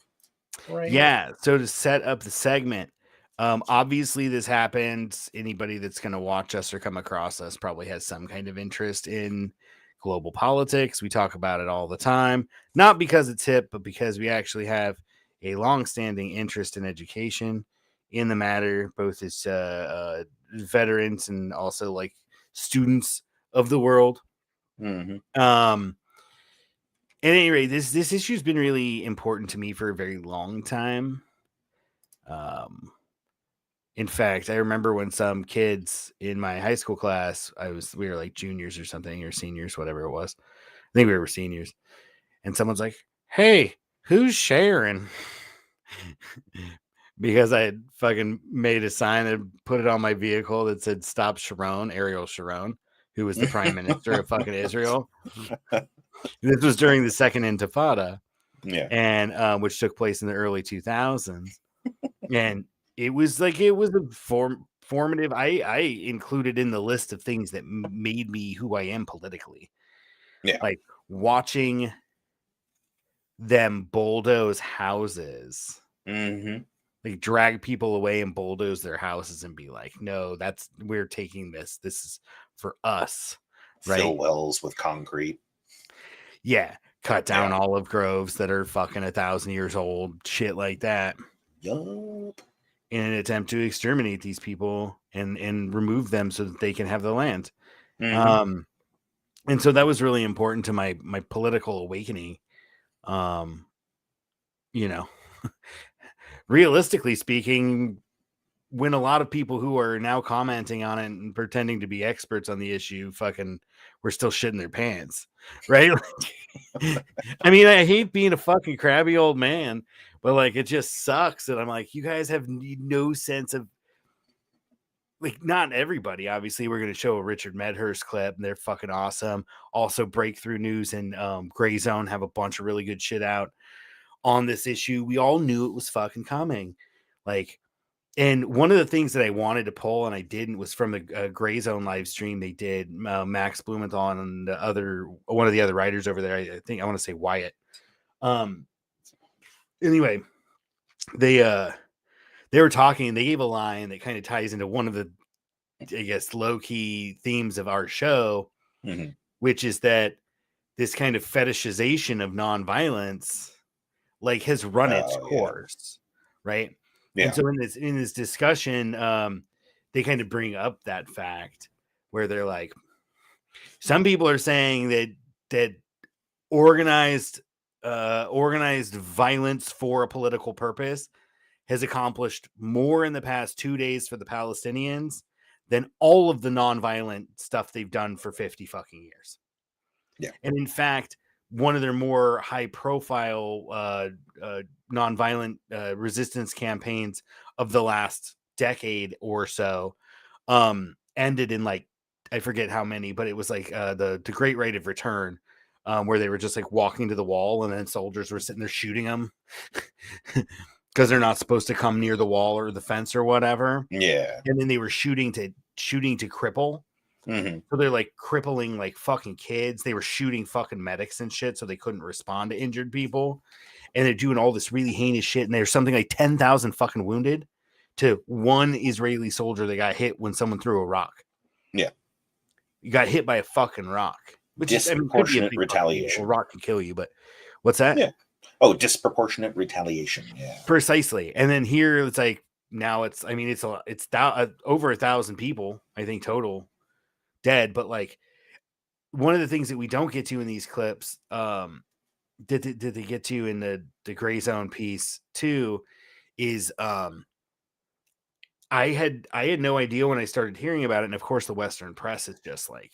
Right. Yeah. So to set up the segment, obviously this happened. Anybody that's going to watch us or come across us probably has some kind of interest in global politics. We talk about it all the time, not because it's hip, but because we actually have a long-standing interest in education in the matter, both as veterans and also like students of the world. At any rate, this issue's been really important to me for a very long time. In fact, I remember when some kids in my high school class, we were like juniors or something, or seniors, whatever it was. I think we were seniors. And someone's like, "Hey, who's Sharon?" Because I had fucking made a sign and put it on my vehicle that said "Stop Sharon," Ariel Sharon, who was the prime minister of fucking Israel. This was during the second Intifada, and which took place in the early 2000s, and it was a formative. I included in the list of things that made me who I am politically. Like watching them bulldoze houses, like drag people away and bulldoze their houses and be like, "No, we're taking this. This is for us." Right? Fill wells with concrete. Yeah, cut down olive groves that are fucking 1,000 years old, shit like that. Yup. In an attempt to exterminate these people and remove them so that they can have the land. And so that was really important to my political awakening. Realistically speaking, when a lot of people who are now commenting on it and pretending to be experts on the issue fucking were still shitting their pants, right? I mean, I hate being a fucking crabby old man, but like it just sucks. And I'm like, you guys have no sense of, like, not everybody. Obviously, we're going to show a Richard Medhurst clip, and they're fucking awesome. Also, Breakthrough News and Gray Zone have a bunch of really good shit out on this issue. We all knew it was fucking coming. Like, and one of the things that I wanted to pull and I didn't was from the Gray Zone live stream they did. Max Blumenthal and one of the other writers over there. I think I want to say Wyatt. Anyway, they were talking and they gave a line that kind of ties into one of the, I guess, low-key themes of our show, which is that this kind of fetishization of nonviolence like has run its course, right? Yeah. And so in this discussion, they kind of bring up that fact where they're like, some people are saying that organized violence for a political purpose has accomplished more in the past 2 days for the Palestinians than all of the nonviolent stuff they've done for 50 fucking years. Yeah. And in fact, one of their more high profile nonviolent resistance campaigns of the last decade or so ended in, like, I forget how many, but it was like the Great Rite of Return, where they were just like walking to the wall and then soldiers were sitting there shooting them because they're not supposed to come near the wall or the fence or whatever. Yeah. And then they were shooting to cripple. So they're like crippling like fucking kids. They were shooting fucking medics and shit so they couldn't respond to injured people. And they're doing all this really heinous shit. And there's something like 10,000 fucking wounded to one Israeli soldier that got hit when someone threw a rock. Yeah. You got hit by a fucking rock. Which disproportionate retaliation. A rock can kill you, but what's that? Yeah. Oh, disproportionate retaliation. Yeah. Precisely. And then here it's like, now it's over 1,000 people, I think, total dead. But like, one of the things that we don't get to in these clips, did they get to in the Gray Zone piece too, is I had no idea when I started hearing about it. And of course the Western press is just like,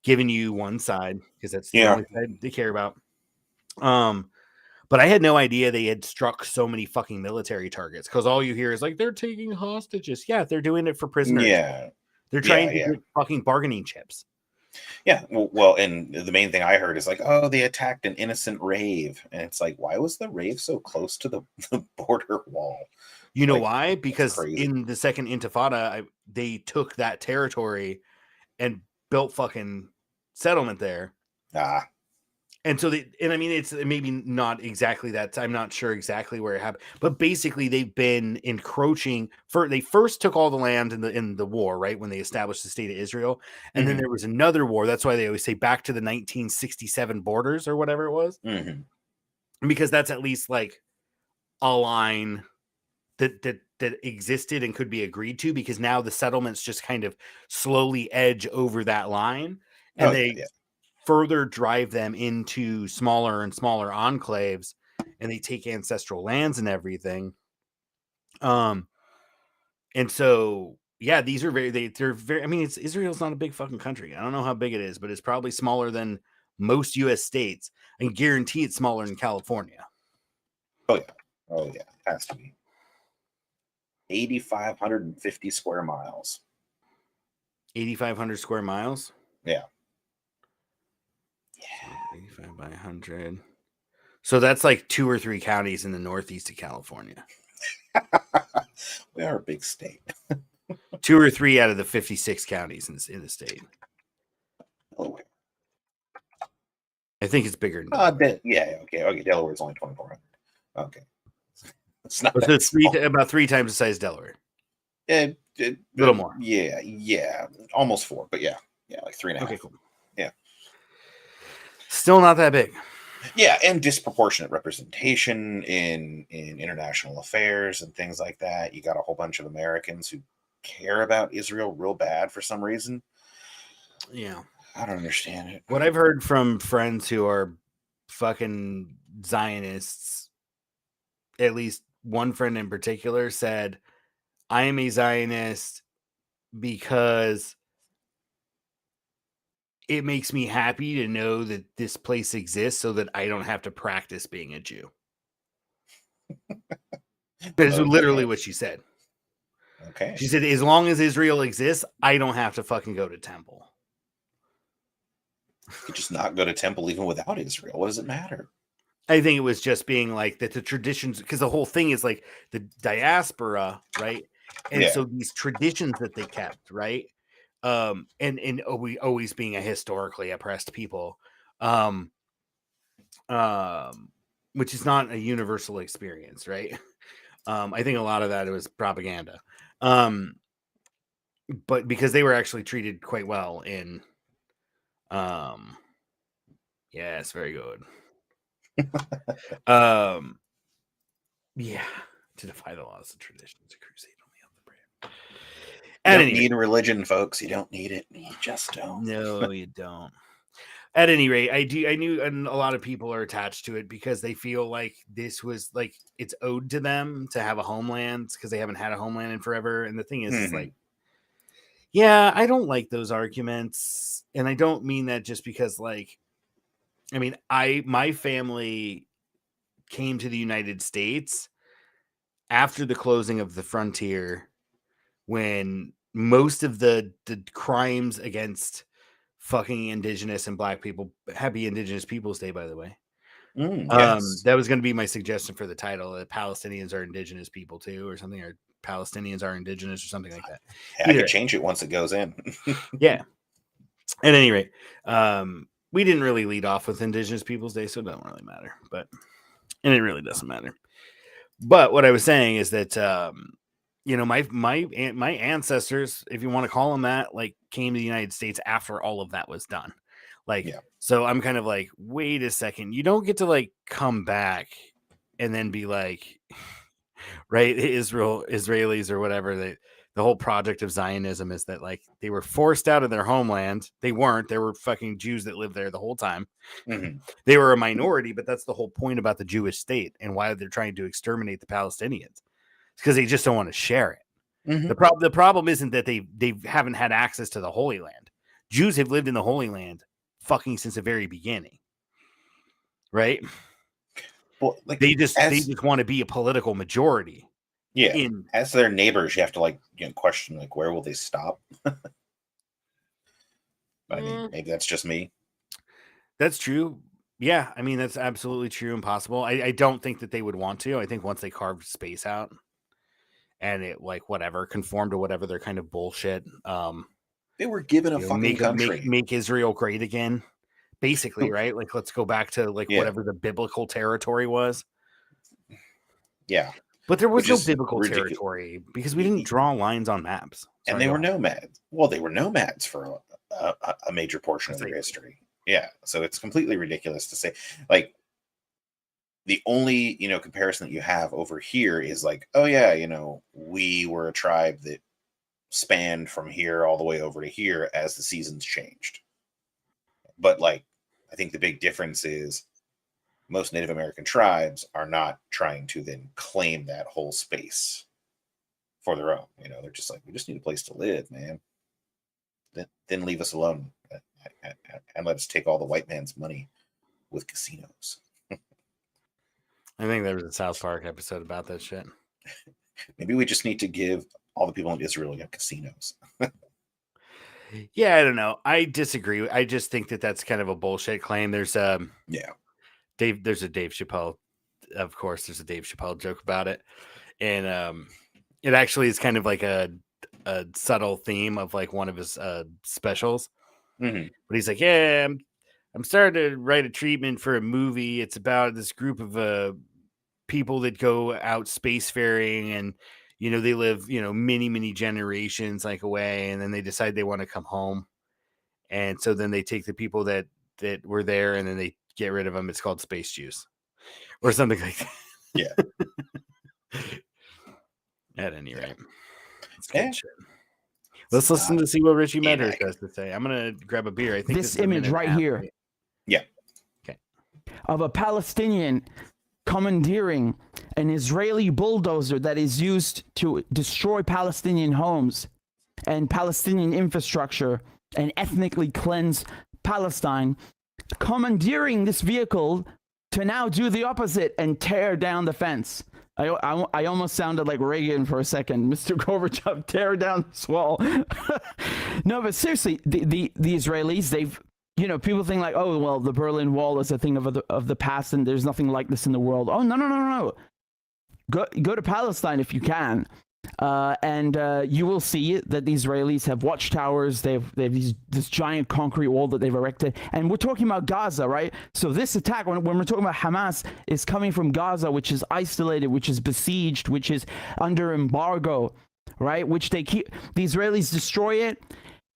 giving you one side because that's the only side they care about. But I had no idea they had struck so many fucking military targets, because all you hear is like, they're taking hostages. Yeah, they're doing it for prisoners. Yeah. They're trying to get fucking bargaining chips. Yeah. Well, and the main thing I heard is like, oh, they attacked an innocent rave. And it's like, why was the rave so close to the border wall? You know why? Because in the second Intifada, they took that territory and built fucking settlement there. And so it's maybe not exactly that. I'm not sure exactly where it happened, but basically they've been encroaching. They first took all the land in the war, right, when they established the state of Israel, and then there was another war. That's why they always say back to the 1967 borders or whatever it was, because that's at least like a line that existed and could be agreed to, because now the settlements just kind of slowly edge over that line, and further drive them into smaller and smaller enclaves, and they take ancestral lands and everything. And so, yeah, these are they're very, I mean, Israel's not a big fucking country. I don't know how big it is, but it's probably smaller than most US states. I can guarantee it's smaller than California. Oh yeah, it has to be. 8,550 square miles. 8,500 square miles? Yeah. 85 by 100. So that's like 2 or 3 counties in the northeast of California. We are a big state. 2 or 3 out of the 56 counties in the state. Delaware. I think it's bigger than Delaware. Okay. Delaware's only 2,400. Okay. It's not so it's about 3 times the size of Delaware. A little more. Yeah. Almost 4, but yeah, like 3.5. Okay, cool. Yeah. Still not that big. Yeah, and disproportionate representation in international affairs and things like that. You got a whole bunch of Americans who care about Israel real bad for some reason. Yeah. I don't understand it. What I've heard from friends who are fucking Zionists, at least one friend in particular said, I am a Zionist because it makes me happy to know that this place exists so that I don't have to practice being a Jew. That is literally what she said. Okay. She said, as long as Israel exists, I don't have to fucking go to temple. You could just not go to temple even without Israel. What does it matter? I think it was just being like that the traditions, because the whole thing is like the diaspora, right? And so these traditions that they kept, right? And we always being a historically oppressed people, which is not a universal experience, right? I think a lot of that was propaganda, but because they were actually treated quite well in, yes, very good. Yeah, to defy the laws and traditions of crusade only on the brand. You don't need religion, folks. You don't need it. You just don't. No, you don't. At any rate, I knew, and a lot of people are attached to it because they feel like this was like it's owed to them to have a homeland because they haven't had a homeland in forever. And the thing is, it's like, yeah, I don't like those arguments, and I don't mean that just because, like, I mean, my family came to the United States after the closing of the frontier, when most of the crimes against fucking Indigenous and Black people, happy Indigenous Peoples Day, by the way. Yes. That was going to be my suggestion for the title. That Palestinians are Indigenous people too, or something, or Palestinians are Indigenous, or something like that. I could change it once it goes in. Yeah. At any rate, we didn't really lead off with Indigenous Peoples Day, so it doesn't really matter. And it really doesn't matter. But what I was saying is that, my ancestors, if you want to call them that, like, came to the United States after all of that was done. So I'm kind of like, wait a second, you don't get to like come back and then be like, right, Israelis or whatever, the whole project of Zionism is that like they were forced out of their homeland. They weren't. There were fucking Jews that lived there the whole time. Mm-hmm. They were a minority, but that's the whole point about the Jewish state and why they're trying to exterminate the Palestinians. It's because they just don't want to share it. Mm-hmm. The problem isn't that they haven't had access to the Holy Land. Jews have lived in the Holy Land fucking since the very beginning, right? Well, like, they just want to be a political majority. Yeah. As their neighbors, you have to question like, where will they stop? But I mean, maybe that's just me. That's true. Yeah, I mean, that's absolutely true and possible. I don't think that they would want to. I think once they carved space out and it conformed to whatever their kind of bullshit. They were given a fucking country. Make Israel great again, basically, right? Like, let's go back to whatever the biblical territory was. Yeah. But there was no biblical territory because we didn't draw lines on maps. And they were nomads. Well, they were nomads for a major portion of their history. Yeah. So it's completely ridiculous to say, like, the only, comparison that you have over here is like, oh yeah, we were a tribe that spanned from here all the way over to here as the seasons changed. But like I think the big difference is most Native American tribes are not trying to then claim that whole space for their own. They're just like, we just need a place to live, man. Then leave us alone and let us take all the white man's money with casinos. I think there was a South Park episode about that shit. Maybe we just need to give all the people in Israel casinos. Yeah, I don't know. I disagree. I just think that that's kind of a bullshit claim. There's there's a Dave Chappelle. Of course, there's a Dave Chappelle joke about it. And it actually is kind of like a subtle theme of like one of his specials. Mm-hmm. But he's like, yeah, I'm starting to write a treatment for a movie. It's about this group of people that go out spacefaring, and they live many generations like away, and then they decide they want to come home, and so then they take the people that were there, and then they get rid of them. It's called Space Juice or something like that. Yeah. At any rate, it's good shit. Let's listen to see what Richie Medhurst has to say. I'm gonna grab a beer. I think this image right here. Right? Yeah. Okay. Of a Palestinian commandeering an Israeli bulldozer that is used to destroy Palestinian homes and Palestinian infrastructure and ethnically cleanse Palestine, commandeering this vehicle to now do the opposite and tear down the fence. I almost sounded like Reagan for a second. Mr. Gorbachev, tear down this wall. No, but seriously, the Israelis, they've, people think like, oh, well, the Berlin Wall is a thing of the past and there's nothing like this in the world. Oh, no. Go to Palestine if you can. And you will see that the Israelis have watchtowers. They have this giant concrete wall that they've erected. And we're talking about Gaza, right? So this attack, when we're talking about Hamas, is coming from Gaza, which is isolated, which is besieged, which is under embargo, right? Which the Israelis destroy it,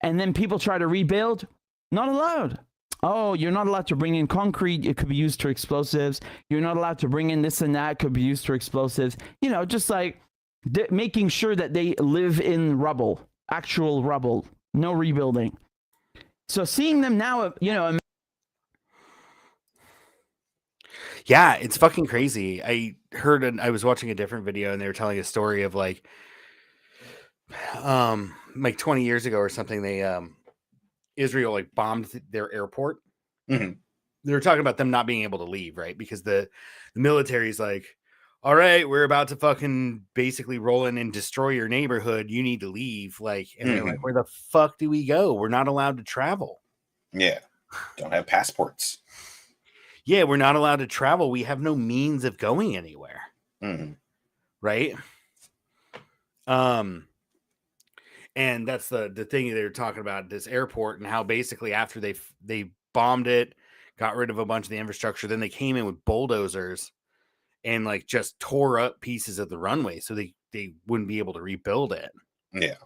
and then people try to rebuild. Not allowed. Oh, you're not allowed to bring in concrete. It could be used for explosives. You're not allowed to bring in this and that. It could be used for explosives. Just like making sure that they live in rubble, actual rubble, no rebuilding. So seeing them now, yeah, it's fucking crazy. I was watching a different video and they were telling a story of like 20 years ago or something. They Israel like bombed their airport. Mm-hmm. They were talking about them not being able to leave, right? Because the military's like, all right, we're about to fucking basically roll in and destroy your neighborhood. You need to leave. Like, and they're like, where the fuck do we go? We're not allowed to travel. Yeah. Don't have passports. Yeah, we're not allowed to travel. We have no means of going anywhere. Mm-hmm. Right? And that's the thing they were talking about, this airport, and how basically after they bombed it, got rid of a bunch of the infrastructure, then they came in with bulldozers and like just tore up pieces of the runway so they wouldn't be able to rebuild it. Yeah.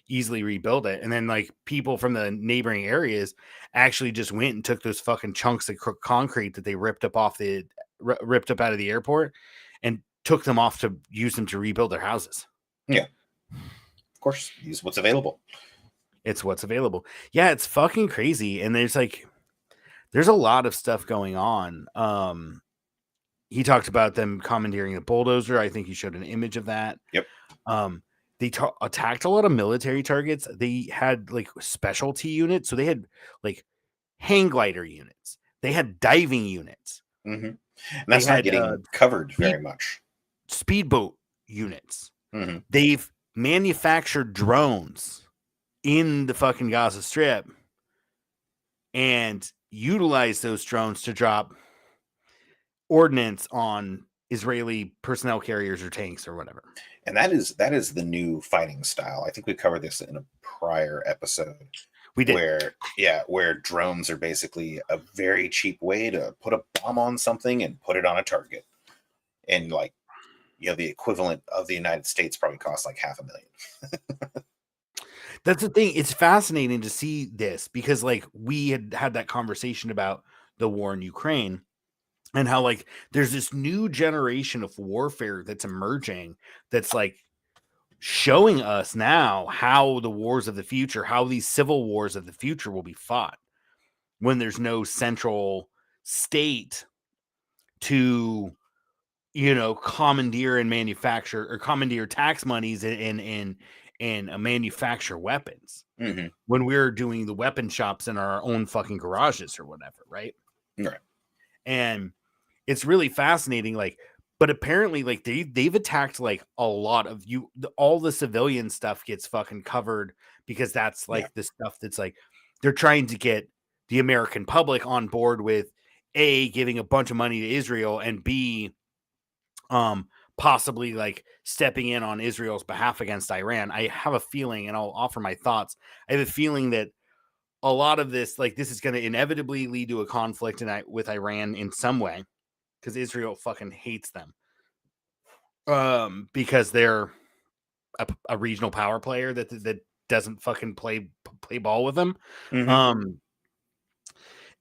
Easily rebuild it. And then like people from the neighboring areas actually just went and took those fucking chunks of concrete that they ripped up out of the airport and took them off to use them to rebuild their houses. Yeah. Of course, use what's available. It's what's available. Yeah, it's fucking crazy. And there's a lot of stuff going on. He talked about them commandeering a bulldozer. I think he showed an image of that. Yep. They attacked a lot of military targets. They had like specialty units. So they had like hang glider units. They had diving units. Mm-hmm. And that's not getting covered very much. Speedboat units. Mm-hmm. They've manufactured drones in the fucking Gaza Strip and utilized those drones to drop ordnance on Israeli personnel carriers or tanks or whatever. And that is the new fighting style. I think we covered this in a prior episode. We did. Where drones are basically a very cheap way to put a bomb on something and put it on a target. And like, the equivalent of the United States probably costs like $500,000. That's the thing. It's fascinating to see this because like we had that conversation about the war in Ukraine and how like there's this new generation of warfare that's emerging that's like showing us now how the wars of the future, how these civil wars of the future will be fought. when there's no central state to, commandeer and manufacture or commandeer tax monies and manufacture weapons. Mm-hmm. When we're doing the weapon shops in our own fucking garages or whatever, right? Right. And it's really fascinating, but apparently, they've attacked a lot of all the civilian stuff gets fucking covered because that's the stuff that's they're trying to get the American public on board with A, giving a bunch of money to Israel, and B, possibly stepping in on Israel's behalf against Iran. I have a feeling, and I'll offer my thoughts. I have a feeling that a lot of this, this is going to inevitably lead to a conflict with Iran in some way, because Israel fucking hates them. Because they're a regional power player that doesn't fucking play ball with them. Mm-hmm.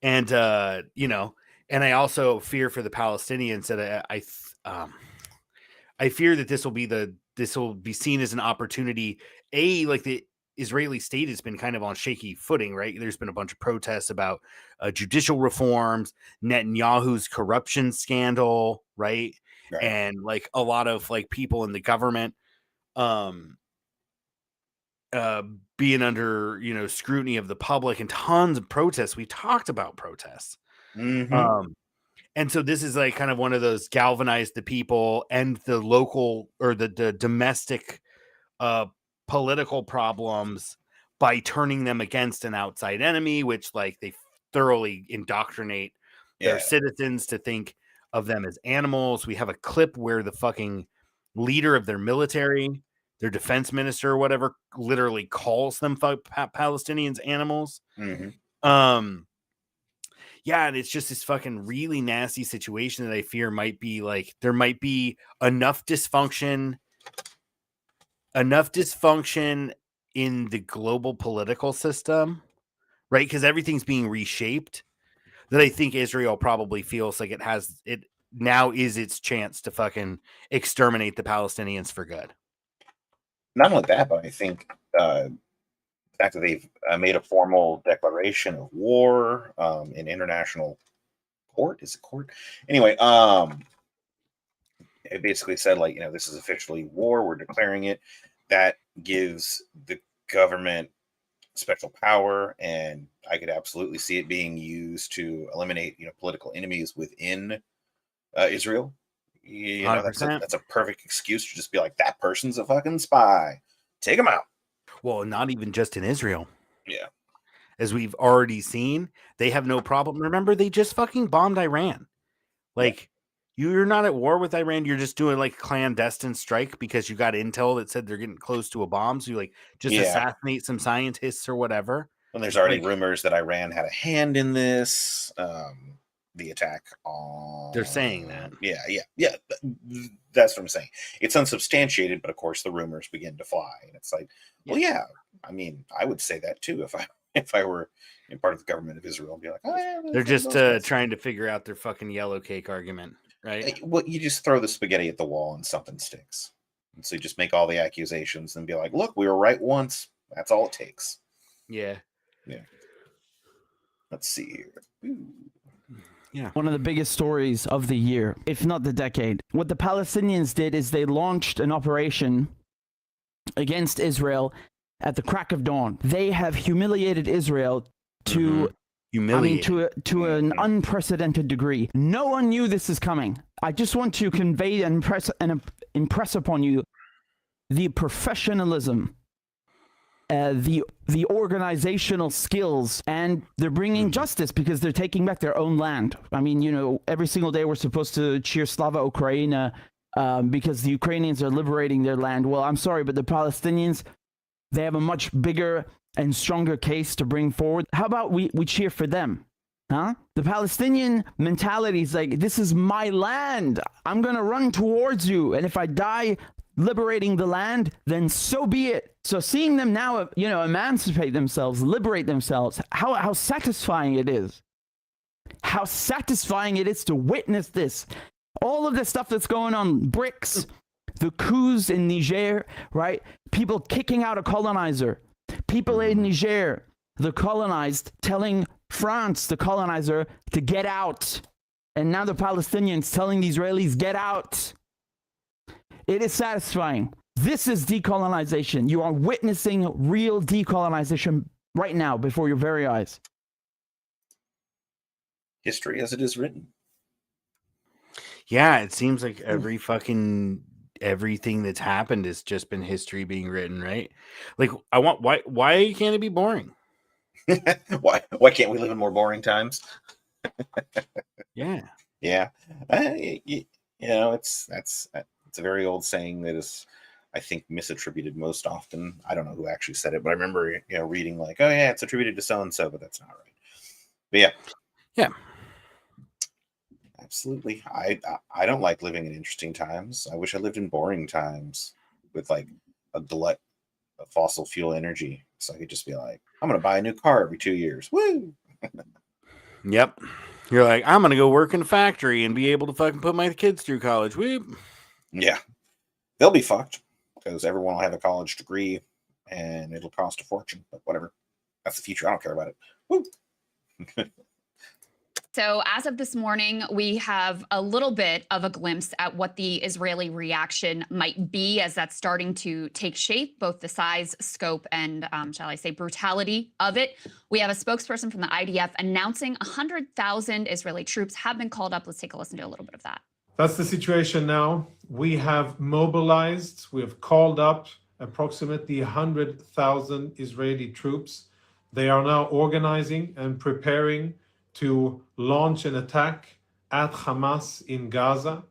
And I also fear for the Palestinians that I fear that this will be seen as an opportunity. The Israeli state has been kind of on shaky footing, right? There's been a bunch of protests about judicial reforms, Netanyahu's corruption scandal, right? And a lot of people in the government being under scrutiny of the public, and tons of protests. We talked about protests. Mm-hmm. And so this is kind of one of those galvanized the people and the local or the domestic political problems by turning them against an outside enemy, which they thoroughly indoctrinate their citizens to think of them as animals. We have a clip where the fucking leader of their military, their defense minister or whatever, literally calls them Palestinians animals. Mm-hmm. Yeah, and it's just this fucking really nasty situation that I fear might be there might be enough dysfunction in the global political system, right? Because everything's being reshaped, that I think Israel probably feels like it now is its chance to fucking exterminate the Palestinians for good. Not only that, but I think the fact that they've made a formal declaration of war in international court. Is it court? Anyway, it basically said this is officially war. We're declaring it. That gives the government special power, and I could absolutely see it being used to eliminate political enemies within Israel. That's a perfect excuse to just be like, that person's a fucking spy. Take him out. Well, not even just in Israel. Yeah. As we've already seen, they have no problem. Remember, they just fucking bombed Iran. You're not at war with Iran. You're just doing a clandestine strike because you got intel that said they're getting close to a bomb. So you assassinate some scientists or whatever. And there's already rumors that Iran had a hand in this. The attack on... They're saying that. Yeah. That's what I'm saying. It's unsubstantiated, but of course the rumors begin to fly. And it's well, yeah. I mean, I would say that too if I were in part of the government of Israel. I'd be like, oh, yeah. They're just trying to figure out their fucking yellow cake argument, right? Well, you just throw the spaghetti at the wall and something sticks. And so you just make all the accusations and be like, look, we were right once. That's all it takes. Yeah. Let's see here. Ooh. Yeah. One of the biggest stories of the year, if not the decade. What the Palestinians did is they launched an operation against Israel at the crack of dawn. They have humiliated Israel to to an unprecedented degree. No one knew this is coming. I just want to convey and impress upon you the professionalism, the organizational skills, and they're bringing justice because they're taking back their own land. I mean, every single day we're supposed to cheer Slava Ukraina because the Ukrainians are liberating their land. Well, I'm sorry, but the Palestinians, they have a much bigger and stronger case to bring forward. How about we cheer for them? Huh? The Palestinian mentality is this is my land. I'm going to run towards you. And if I die liberating the land, then so be it. So seeing them now, emancipate themselves, liberate themselves, how satisfying it is. How satisfying it is to witness this. All of the stuff that's going on, BRICS, the coups in Niger, right? People kicking out a colonizer. People in Niger, the colonized, telling France, the colonizer, to get out. And now the Palestinians telling the Israelis, get out. It is satisfying. This is decolonization. You are witnessing real decolonization right now before your very eyes. History as it is written. Yeah, it seems like everything that's happened has just been history being written, right? Like, why can't it be boring? Why can't we live in more boring times? Yeah. It's a very old saying that is, I think, misattributed most often. I don't know who actually said it, but I remember reading like, oh yeah, it's attributed to so and so, but that's not right. But yeah. Absolutely. I don't like living in interesting times. I wish I lived in boring times with like a glut of fossil fuel energy. So I could just be like, I'm going to buy a new car every 2 years. Woo! Yep. You're like, I'm going to go work in a factory and be able to fucking put my kids through college. Woo! Yeah. They'll be fucked because everyone will have a college degree and it'll cost a fortune, but whatever. That's the future. I don't care about it. Woo! So as of this morning, we have a little bit of a glimpse at what the Israeli reaction might be as that's starting to take shape, both the size, scope, and, shall I say, brutality of it. We have a spokesperson from the IDF announcing 100,000 Israeli troops have been called up. Let's take a listen to a little bit of that. That's the situation now. We have mobilized, we have called up approximately 100,000 Israeli troops. They are now organizing and preparing to launch an attack at Hamas in Gaza.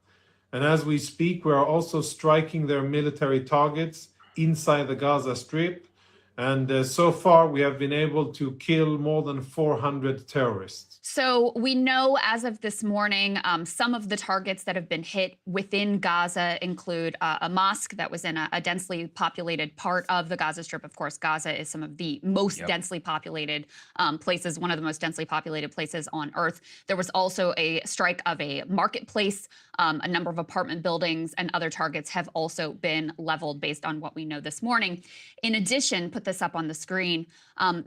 And as we speak, we are also striking their military targets inside the Gaza Strip. And so far, we have been able to kill more than 400 terrorists. So we know as of this morning, some of the targets that have been hit within Gaza include a mosque that was in a densely populated part of the Gaza Strip. Of course, Gaza is some of the most densely populated places, one of the most densely populated places on Earth. There was also a strike of a marketplace. A number of apartment buildings and other targets have also been leveled based on what we know this morning. In addition, put this up on the screen,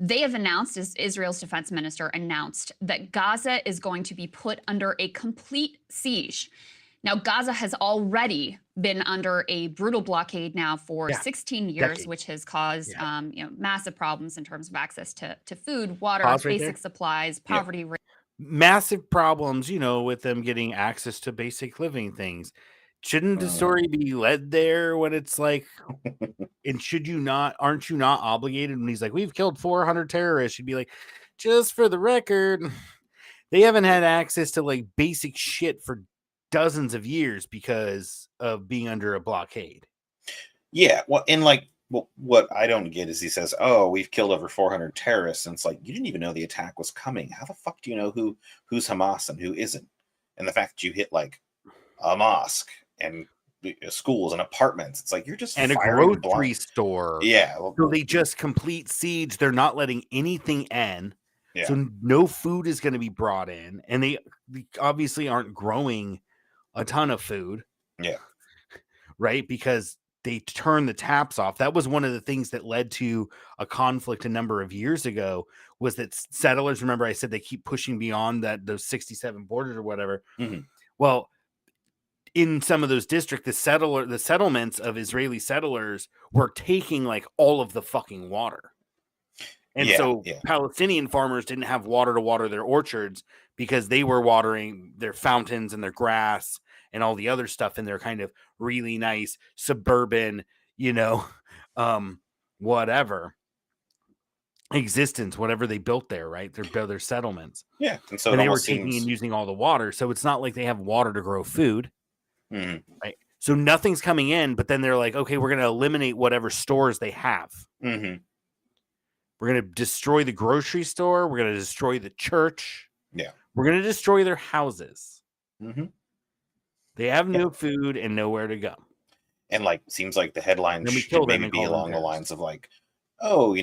they have announced, as Israel's defense minister announced, that Gaza is going to be put under a complete siege. Now, Gaza has already been under a brutal blockade now for 16 years, which has caused massive problems in terms of access to food, water, basic supplies, poverty rate. Massive problems, with them getting access to basic living things. Shouldn't the story be led there when it's like, and aren't you not obligated when he's like, we've killed 400 terrorists? You'd be like, just for the record, they haven't had access to like basic shit for dozens of years because of being under a blockade. Yeah. Well, and like, what I don't get is he says, oh, we've killed over 400 terrorists. And it's like, you didn't even know the attack was coming. How the fuck do you know who's Hamas and who isn't? And the fact that you hit like a mosque and schools and apartments, it's like you're just and a grocery store. Yeah. So they just complete siege. They're not letting anything in. Yeah. So no food is going to be brought in. And they obviously aren't growing a ton of food. Yeah. Right? Because they turn the taps off. That was one of the things that led to a conflict a number of years ago, was that settlers, remember I said they keep pushing beyond those 67 borders or whatever. Mm-hmm. Well, in some of those districts, the settlements of Israeli settlers were taking like all of the fucking water. And Palestinian farmers didn't have water to water their orchards because they were watering their fountains and their grass and all the other stuff in their kind of really nice suburban, whatever existence, whatever they built there, right? Their settlements. Yeah. And they were taking and using all the water. So it's not like they have water to grow food. Mm-hmm. Right. So nothing's coming in, but then they're like, okay, we're going to eliminate whatever stores they have. Mm-hmm. We're going to destroy the grocery store. We're going to destroy the church. Yeah. We're going to destroy their houses. Mm-hmm. They have no food and nowhere to go. And like, seems like the headline should maybe be along the lines of like, oh,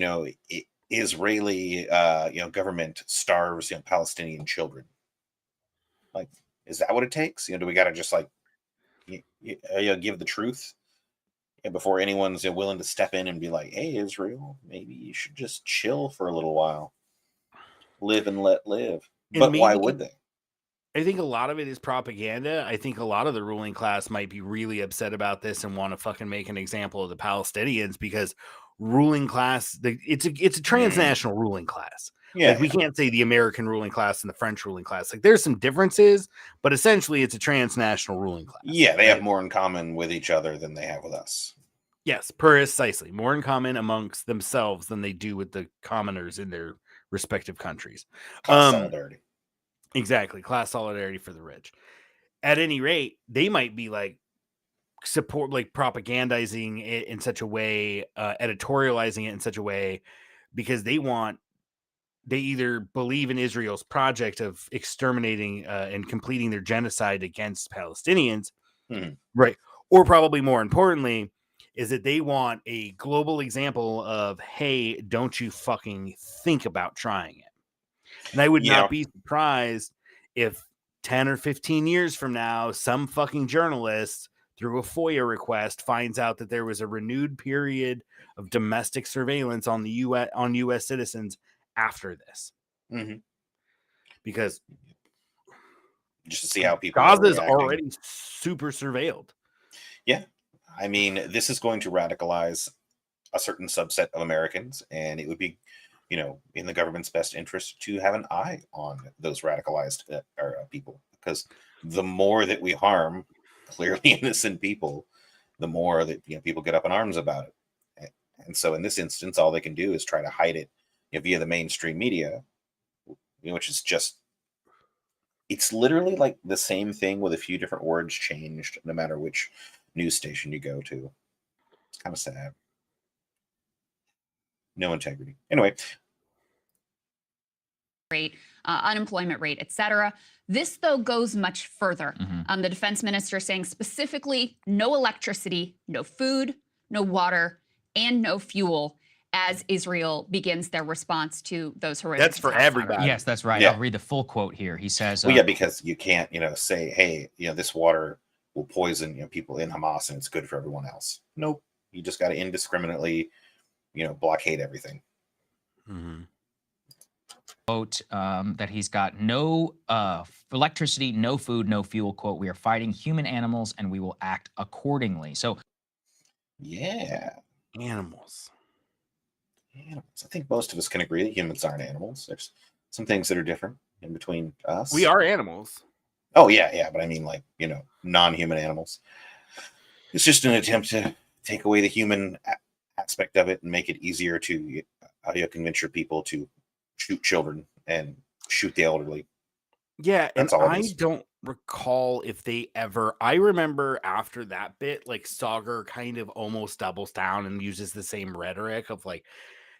Israeli, government starves, Palestinian children. Like, is that what it takes? Do we got to just like, give the truth before anyone's willing to step in and be like, hey, Israel, maybe you should just chill for a little while. live and let live. And But why maybe- would they? I think a lot of it is propaganda. I think a lot of the ruling class might be really upset about this and want to fucking make an example of the Palestinians because ruling class, it's a transnational ruling class. Yeah, Like we can't say the American ruling class and the French ruling class. Like there's some differences, but essentially it's a transnational ruling class. yeah, they have more in common with each other than they have with us. Yes, precisely. More in common amongst themselves than they do with the commoners in their respective countries. Class solidarity. Exactly. Class solidarity for the rich. At any rate, they might be like propagandizing it in such a way, editorializing it in such a way because they either believe in Israel's project of exterminating and completing their genocide against Palestinians, right? Or probably more importantly, is that they want a global example of, hey, don't you fucking think about trying it. And I would not be surprised if 10 or 15 years from now, some fucking journalist through a FOIA request finds out that there was a renewed period of domestic surveillance on the US citizens after this. Because just to see how people Gaza is already super surveilled. Yeah. I mean, this is going to radicalize a certain subset of Americans, and it would be, in the government's best interest to have an eye on those radicalized people, because the more that we harm clearly innocent people, the more that people get up in arms about it. And so in this instance, all they can do is try to hide it via the mainstream media, which is just, it's literally like the same thing with a few different words changed, no matter which news station you go to. It's kind of sad. No integrity. Anyway. Rate, unemployment rate, etc. This, though, goes much further. The defense minister saying specifically no electricity, no food, no water, and no fuel as Israel begins their response to those horrific That's for everybody. Yes, that's right. Yeah. I'll read the full quote here. He says, Well, yeah, because you can't, say, hey, this water will poison, people in Hamas and it's good for everyone else. Nope. You just got to indiscriminately, blockade everything. Quote, that he's got no electricity, no food, no fuel. Quote, we are fighting human animals and we will act accordingly. So, yeah. Animals. I think most of us can agree that humans aren't animals. There's some things that are different in between us. We are animals. Oh, yeah. But I mean, non-human animals. It's just an attempt to take away the human aspect of it and make it easier to convince your people to shoot children and shoot the elderly. Yeah, That's and all it I is. don't recall if they ever. I remember after that bit, Sagar kind of almost doubles down and uses the same rhetoric of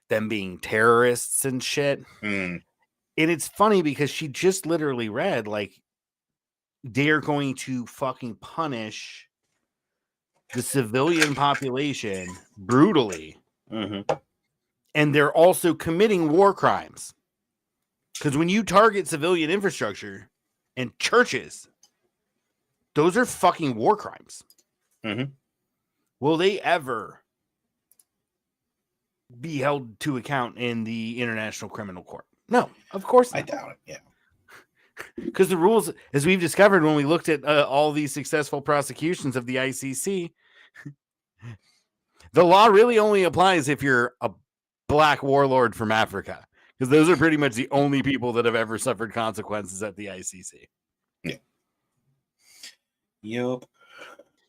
them being terrorists and shit. And it's funny because she just literally read they're going to fucking punish the civilian population brutally. And they're also committing war crimes. Because when you target civilian infrastructure and churches, those are fucking war crimes. Will they ever be held to account in the International Criminal Court? No, of course not. I doubt it, yeah. Because the rules, as we've discovered when we looked at all these successful prosecutions of the ICC, the law really only applies if you're a black warlord from Africa, because those are pretty much the only people that have ever suffered consequences at the ICC. Yeah. Yep.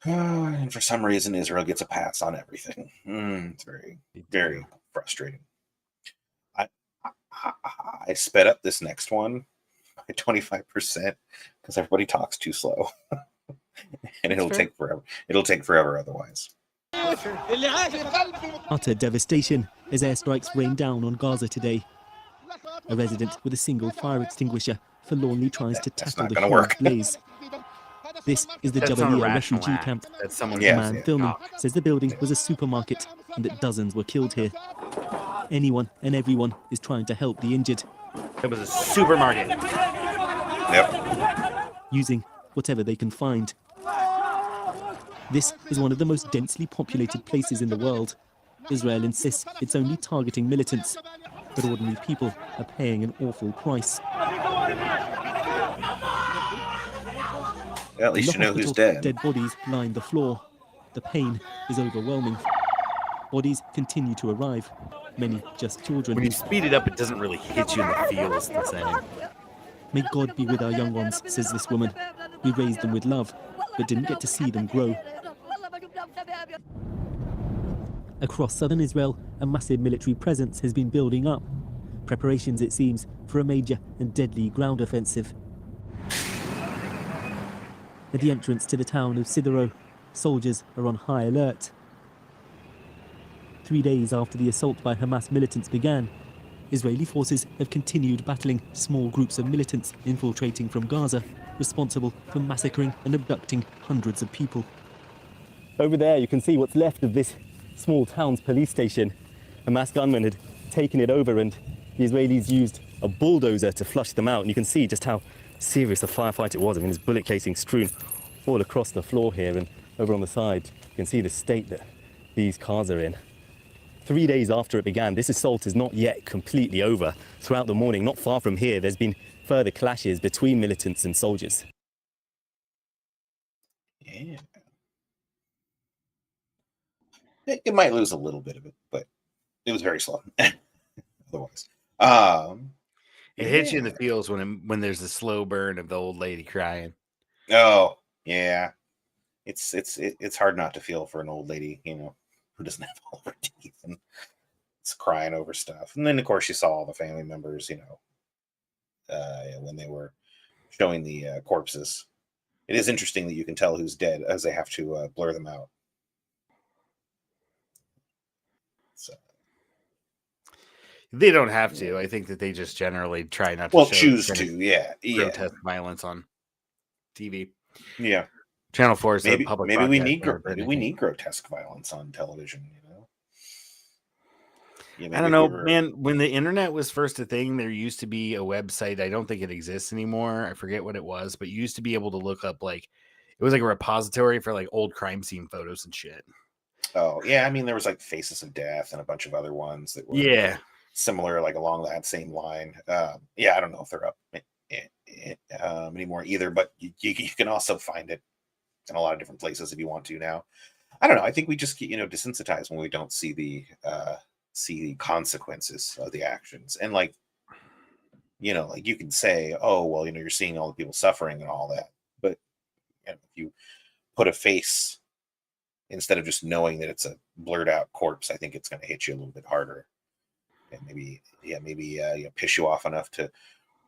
And for some reason, Israel gets a pass on everything. It's very, very frustrating. I sped up this next one by 25% because everybody talks too slow. And it'll take forever. It'll take forever otherwise. Utter devastation as airstrikes rain down on Gaza today. A resident with a single fire extinguisher forlornly tries to tackle the huge blaze. This is the Jabalia refugee camp. The man filming says the building was a supermarket and that dozens were killed here. Anyone and everyone is trying to help the injured. It was a supermarket. Yep. Using whatever they can find. This is one of the most densely populated places in the world. Israel insists it's only targeting militants. but ordinary people are paying an awful price. Well, at least you know who's dead. Dead bodies line the floor. The pain is overwhelming. Bodies continue to arrive, many just children. When you speed it up, it doesn't really hit you in the feels the same. May God be with our young ones, says this woman. We raised them with love, but didn't get to see them grow. Across southern Israel, a massive military presence has been building up. Preparations, it seems, for a major and deadly ground offensive. At the entrance to the town of Sidero, soldiers are on high alert. 3 days after the assault by Hamas militants began, Israeli forces have continued battling small groups of militants infiltrating from Gaza, responsible for massacring and abducting hundreds of people. Over there, you can see what's left of this small town's police station. Hamas gunmen had taken it over, and the Israelis used a bulldozer to flush them out. And you can see just how serious a firefight it was. I mean, there's bullet casings strewn all across the floor here, and over on the side, you can see the state that these cars are in. 3 days after it began, this assault is not yet completely over. Throughout the morning, not far from here, there's been further clashes between militants and soldiers. Yeah. It might lose a little bit of it, but it was very slow. Otherwise, it hits you in the feels when there's a slow burn of the old lady crying. Oh yeah, it's hard not to feel for an old lady, you know, who doesn't have all of her teeth and it's crying over stuff. And then of course you saw all the family members, you know, when they were showing the corpses. It is interesting that you can tell who's dead as they have to blur them out. So they don't have to. I think that they just generally try not to. Well, choose to, yeah, grotesque violence on TV. Yeah, Channel 4 is maybe a public. Maybe we need grotesque violence on television. You know. Yeah, I don't know, man. When the internet was first a thing, there used to be a website. I don't think it exists anymore. I forget what it was, but you used to be able to look up it was like a repository for like old crime scene photos and shit. Oh yeah, I mean there was like Faces of Death and a bunch of other ones that were similar, like along that same line. Yeah, I don't know if they're up anymore either, but you can also find it in a lot of different places if you want to now. I don't know. I think we just get desensitized when we don't see the consequences of the actions, and like you can say, oh well, you're seeing all the people suffering and all that, but if you put a face instead of just knowing that it's a blurred out corpse, I think it's going to hit you a little bit harder, and maybe piss you off enough to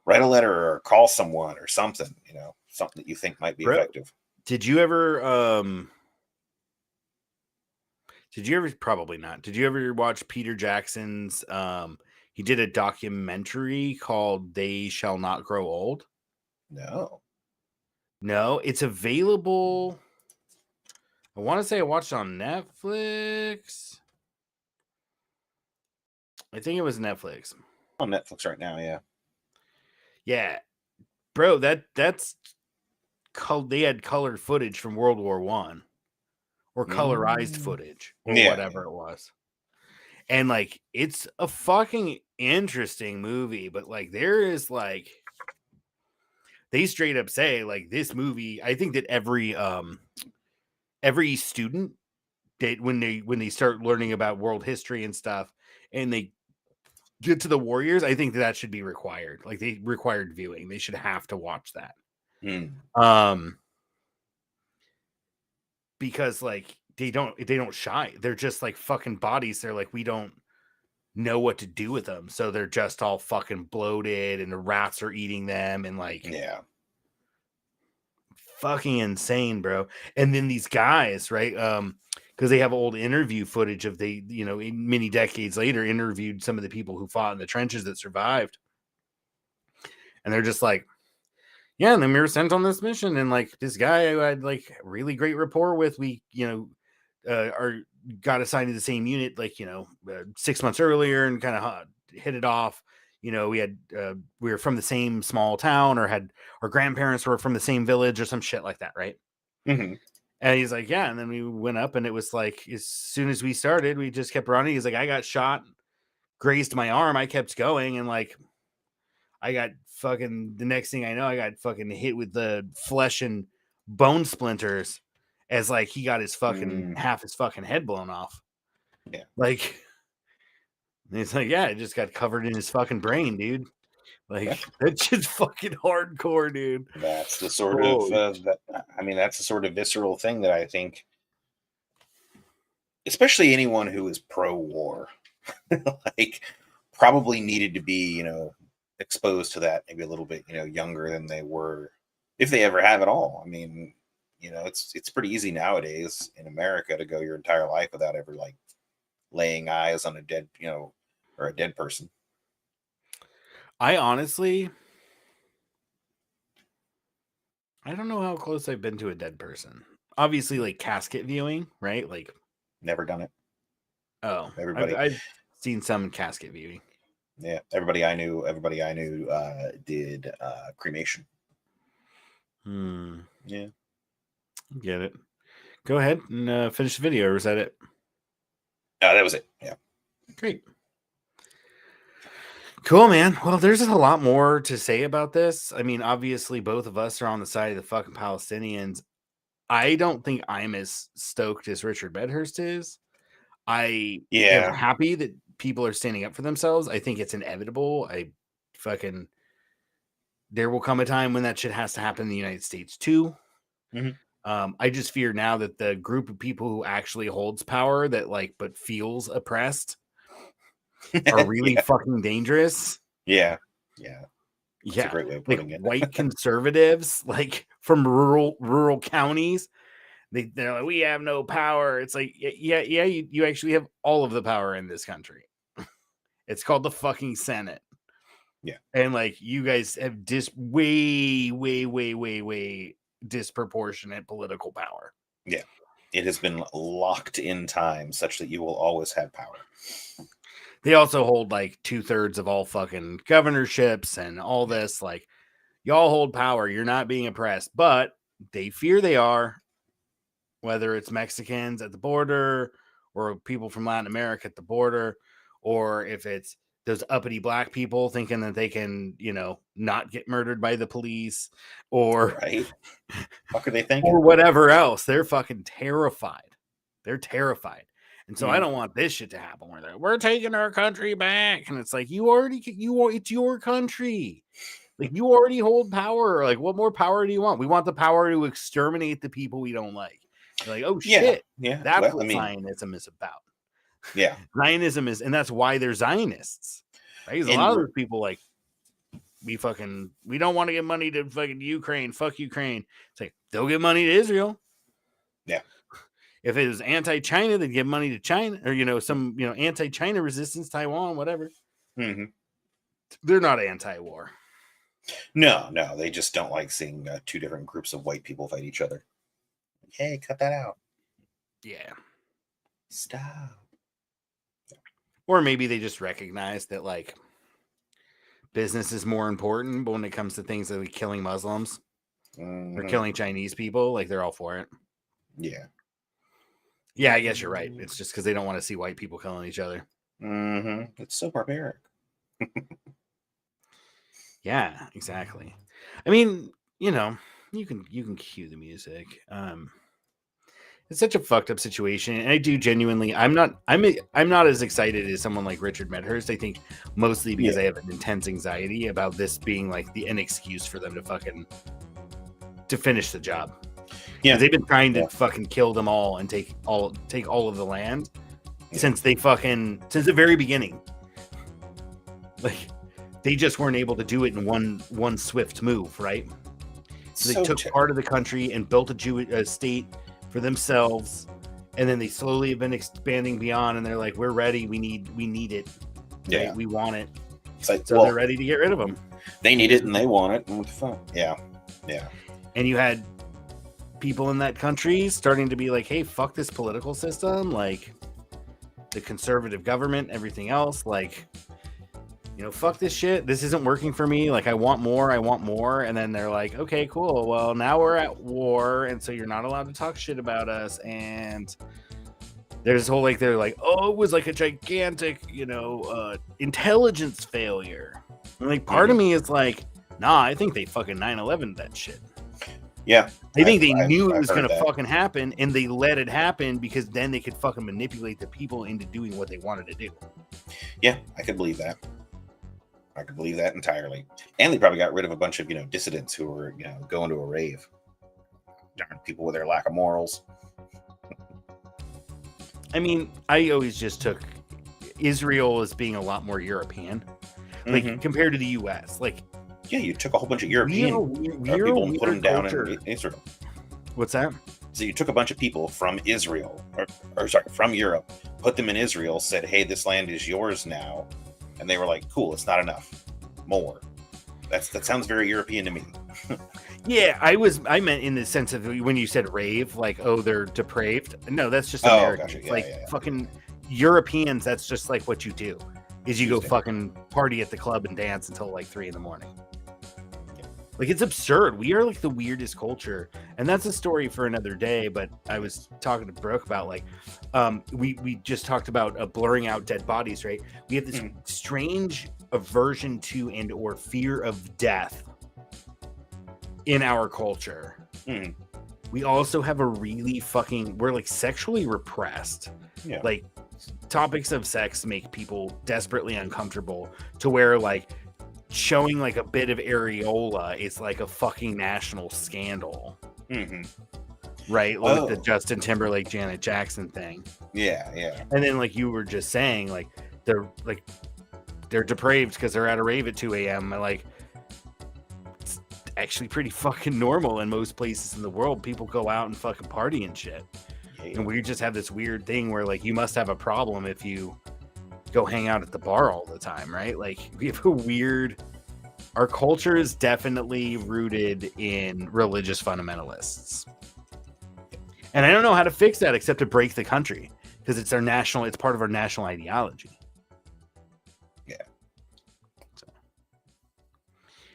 write a letter or call someone or something, something that you think might be effective. Did you ever probably not. Did you ever watch Peter Jackson's he did a documentary called They Shall Not Grow Old? No, it's available. I want to say I watched it on Netflix. I think it was Netflix. On Netflix right now, yeah. Yeah. Bro, that's they had colored footage from World War I. Or colorized footage. Or whatever it was. And like it's a fucking interesting movie, but like there is like they straight up say like this movie, I think that every student that when they start learning about world history and stuff and they get to the warriors, I think that should be required. Like they required viewing. They should have to watch that. Because like they don't shy. They're just like fucking bodies. They're like, we don't know what to do with them. So they're just all fucking bloated and the rats are eating them and like fucking insane, bro. And then these guys, right? Because they have old interview footage of many decades later interviewed some of the people who fought in the trenches that survived. And they're just like, yeah, and then we were sent on this mission, and like this guy who I had like really great rapport with, we got assigned to the same unit 6 months earlier and kind of hit it off. We were from the same small town, or had our grandparents were from the same village or some shit like that, right? Mm-hmm. And he's like, yeah, and then we went up, and it was like as soon as we started, we just kept running. He's like, I got shot grazed my arm, I kept going, and like I got fucking, the next thing I know, I got fucking hit with the flesh and bone splinters as like he got his fucking half his fucking head blown off. Yeah. Like, it's like, yeah, it just got covered in his fucking brain, dude. Like, that's just fucking hardcore, dude. That's the sort of, that's the sort of visceral thing that I think, especially anyone who is pro-war, like, probably needed to be, exposed to that maybe a little bit, younger than they were, if they ever have at all. I mean, it's pretty easy nowadays in America to go your entire life without ever like laying eyes on a dead, or a dead person. I honestly, I don't know how close I've been to a dead person. Obviously, like casket viewing, right? Like, never done it. Oh, everybody. I've seen some casket viewing. Yeah, everybody I knew did cremation. Yeah, get it. Go ahead and finish the video, or was that it? No, that was it. Yeah, great. Cool, man. Well, there's just a lot more to say about this. I mean, obviously, both of us are on the side of the fucking Palestinians. I don't think I'm as stoked as Richard Medhurst is. I am happy that people are standing up for themselves. I think it's inevitable. There will come a time when that shit has to happen in the United States too. I just fear now that the group of people who actually holds power that but feels oppressed are really fucking dangerous. Yeah. That's a great way of putting it. White conservatives, like from rural counties, they're like, we have no power. It's like, you actually have all of the power in this country. It's called the fucking Senate. Yeah. And you guys have way disproportionate political power. Yeah. It has been locked in time such that you will always have power. They also hold 2/3 of all fucking governorships and all this. Y'all hold power. You're not being oppressed, but they fear they are, whether it's Mexicans at the border or people from Latin America at the border, or if it's those uppity black people thinking that they can, not get murdered by the police, or what are they thinking? Or whatever else. They're fucking terrified. They're terrified. And so I don't want this shit to happen where we're taking our country back. And it's like, it's your country. You already hold power. What more power do you want? We want the power to exterminate the people we don't like. They're like, oh shit. Yeah. That's what Zionism is about. Yeah. Zionism is, and that's why they're Zionists. Right? Because a lot of those people we don't want to give money to fucking Ukraine. Fuck Ukraine. It's like, they'll give money to Israel. Yeah. If it was anti-China, they'd give money to China, or some anti-China resistance, Taiwan, whatever. Mm-hmm. They're not anti-war. No, they just don't like seeing two different groups of white people fight each other. Hey, cut that out. Yeah. Stop. Or maybe they just recognize that business is more important, but when it comes to things like killing Muslims or killing Chinese people, they're all for it. Yeah. Yeah, I guess you're right. It's just because they don't want to see white people killing each other. It's so barbaric. Yeah, exactly. I mean, you can cue the music. It's such a fucked up situation, and I do genuinely. I'm not as excited as someone like Richard Medhurst. I think mostly because I have an intense anxiety about this being an excuse for them to finish the job. Yeah, they've been trying to fucking kill them all and take all of the land since the very beginning. They just weren't able to do it in one swift move, right? So they took part of the country and built a state for themselves, and then they slowly have been expanding beyond, and they're like, we're ready, we need it. Yeah, right? We want it. So they're ready to get rid of them. They need it and they want it. What the fuck? Yeah. And you had people in that country starting to be like, hey, fuck this political system, the conservative government, everything else, fuck this shit. This isn't working for me. I want more. And then they're like, okay, cool. Well, now we're at war. And so you're not allowed to talk shit about us. And There's this whole like they're like, oh, it was like a gigantic, intelligence failure. And like part of me is like, nah, I think they fucking 9/11 that shit. Yeah. I think they knew it was gonna fucking happen, and they let it happen because then they could fucking manipulate the people into doing what they wanted to do. Yeah, I could believe that. I could believe that entirely. And they probably got rid of a bunch of, dissidents who were, going to a rave. Darn people with their lack of morals. I mean, I always just took Israel as being a lot more European, like compared to the U.S. Like, yeah, you took a whole bunch of European people and put them down in Israel. What's that? So you took a bunch of people from Israel, from Europe, put them in Israel, said, "Hey, this land is yours now," and they were like, "Cool, it's not enough, more." That sounds very European to me. Yeah, I meant in the sense of when you said rave, like, oh, they're depraved. No, that's just Americans. Gotcha. Yeah, fucking Europeans, that's just like what you do, is you go fucking party at the club and dance until like 3 a.m. Yeah. Like, it's absurd. We are like the weirdest culture, and that's a story for another day. But I was talking to Brooke about like, we just talked about blurring out dead bodies, right? We have this strange aversion to and or fear of death in our culture. We also have a really we're like sexually repressed. Yeah. Like, topics of sex make people desperately uncomfortable to where like showing like a bit of areola is like a fucking national scandal. Right? Like the Justin Timberlake, Janet Jackson thing. Yeah. And then like you were just saying, like they're depraved because they're at a rave at 2 a.m. Like, actually pretty fucking normal in most places in the world. People go out and fucking party and shit. And we just have this weird thing where like you must have a problem if you go hang out at the bar all the time, right? Like, we have our culture is definitely rooted in religious fundamentalists. And I don't know how to fix that except to break the country, because it's part of our national ideology.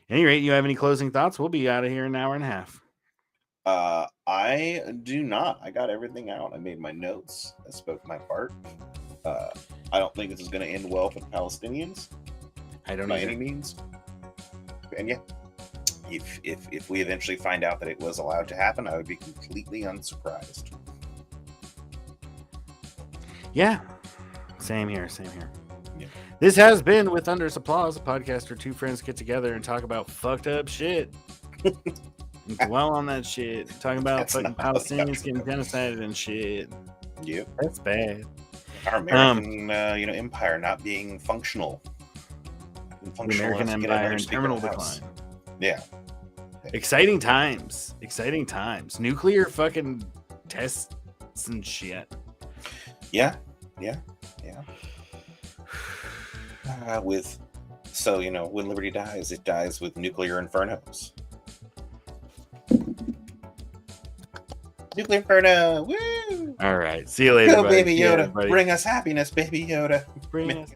At any rate, you have any closing thoughts? We'll be out of here in an hour and a half. I do not. I got everything out. I made my notes. I spoke my part. I don't think this is going to end well for the Palestinians. I don't by any means. And yeah, if we eventually find out that it was allowed to happen, I would be completely unsurprised. Yeah, same here. Yeah. This has been With Thunderous Applause, a podcast where two friends get together and talk about fucked up shit. And dwell on that shit. Talking about fucking Palestinians getting genocided and shit. Yep. That's bad. Our American empire not being functional. The American empire in terminal decline. Yeah. Exciting times. Nuclear fucking tests and shit. Yeah. When liberty dies, it dies with nuclear infernos. Nuclear inferno! Woo! All right. See you later, Go, buddy. Baby Yoda. Bring us happiness, Baby Yoda. Bring us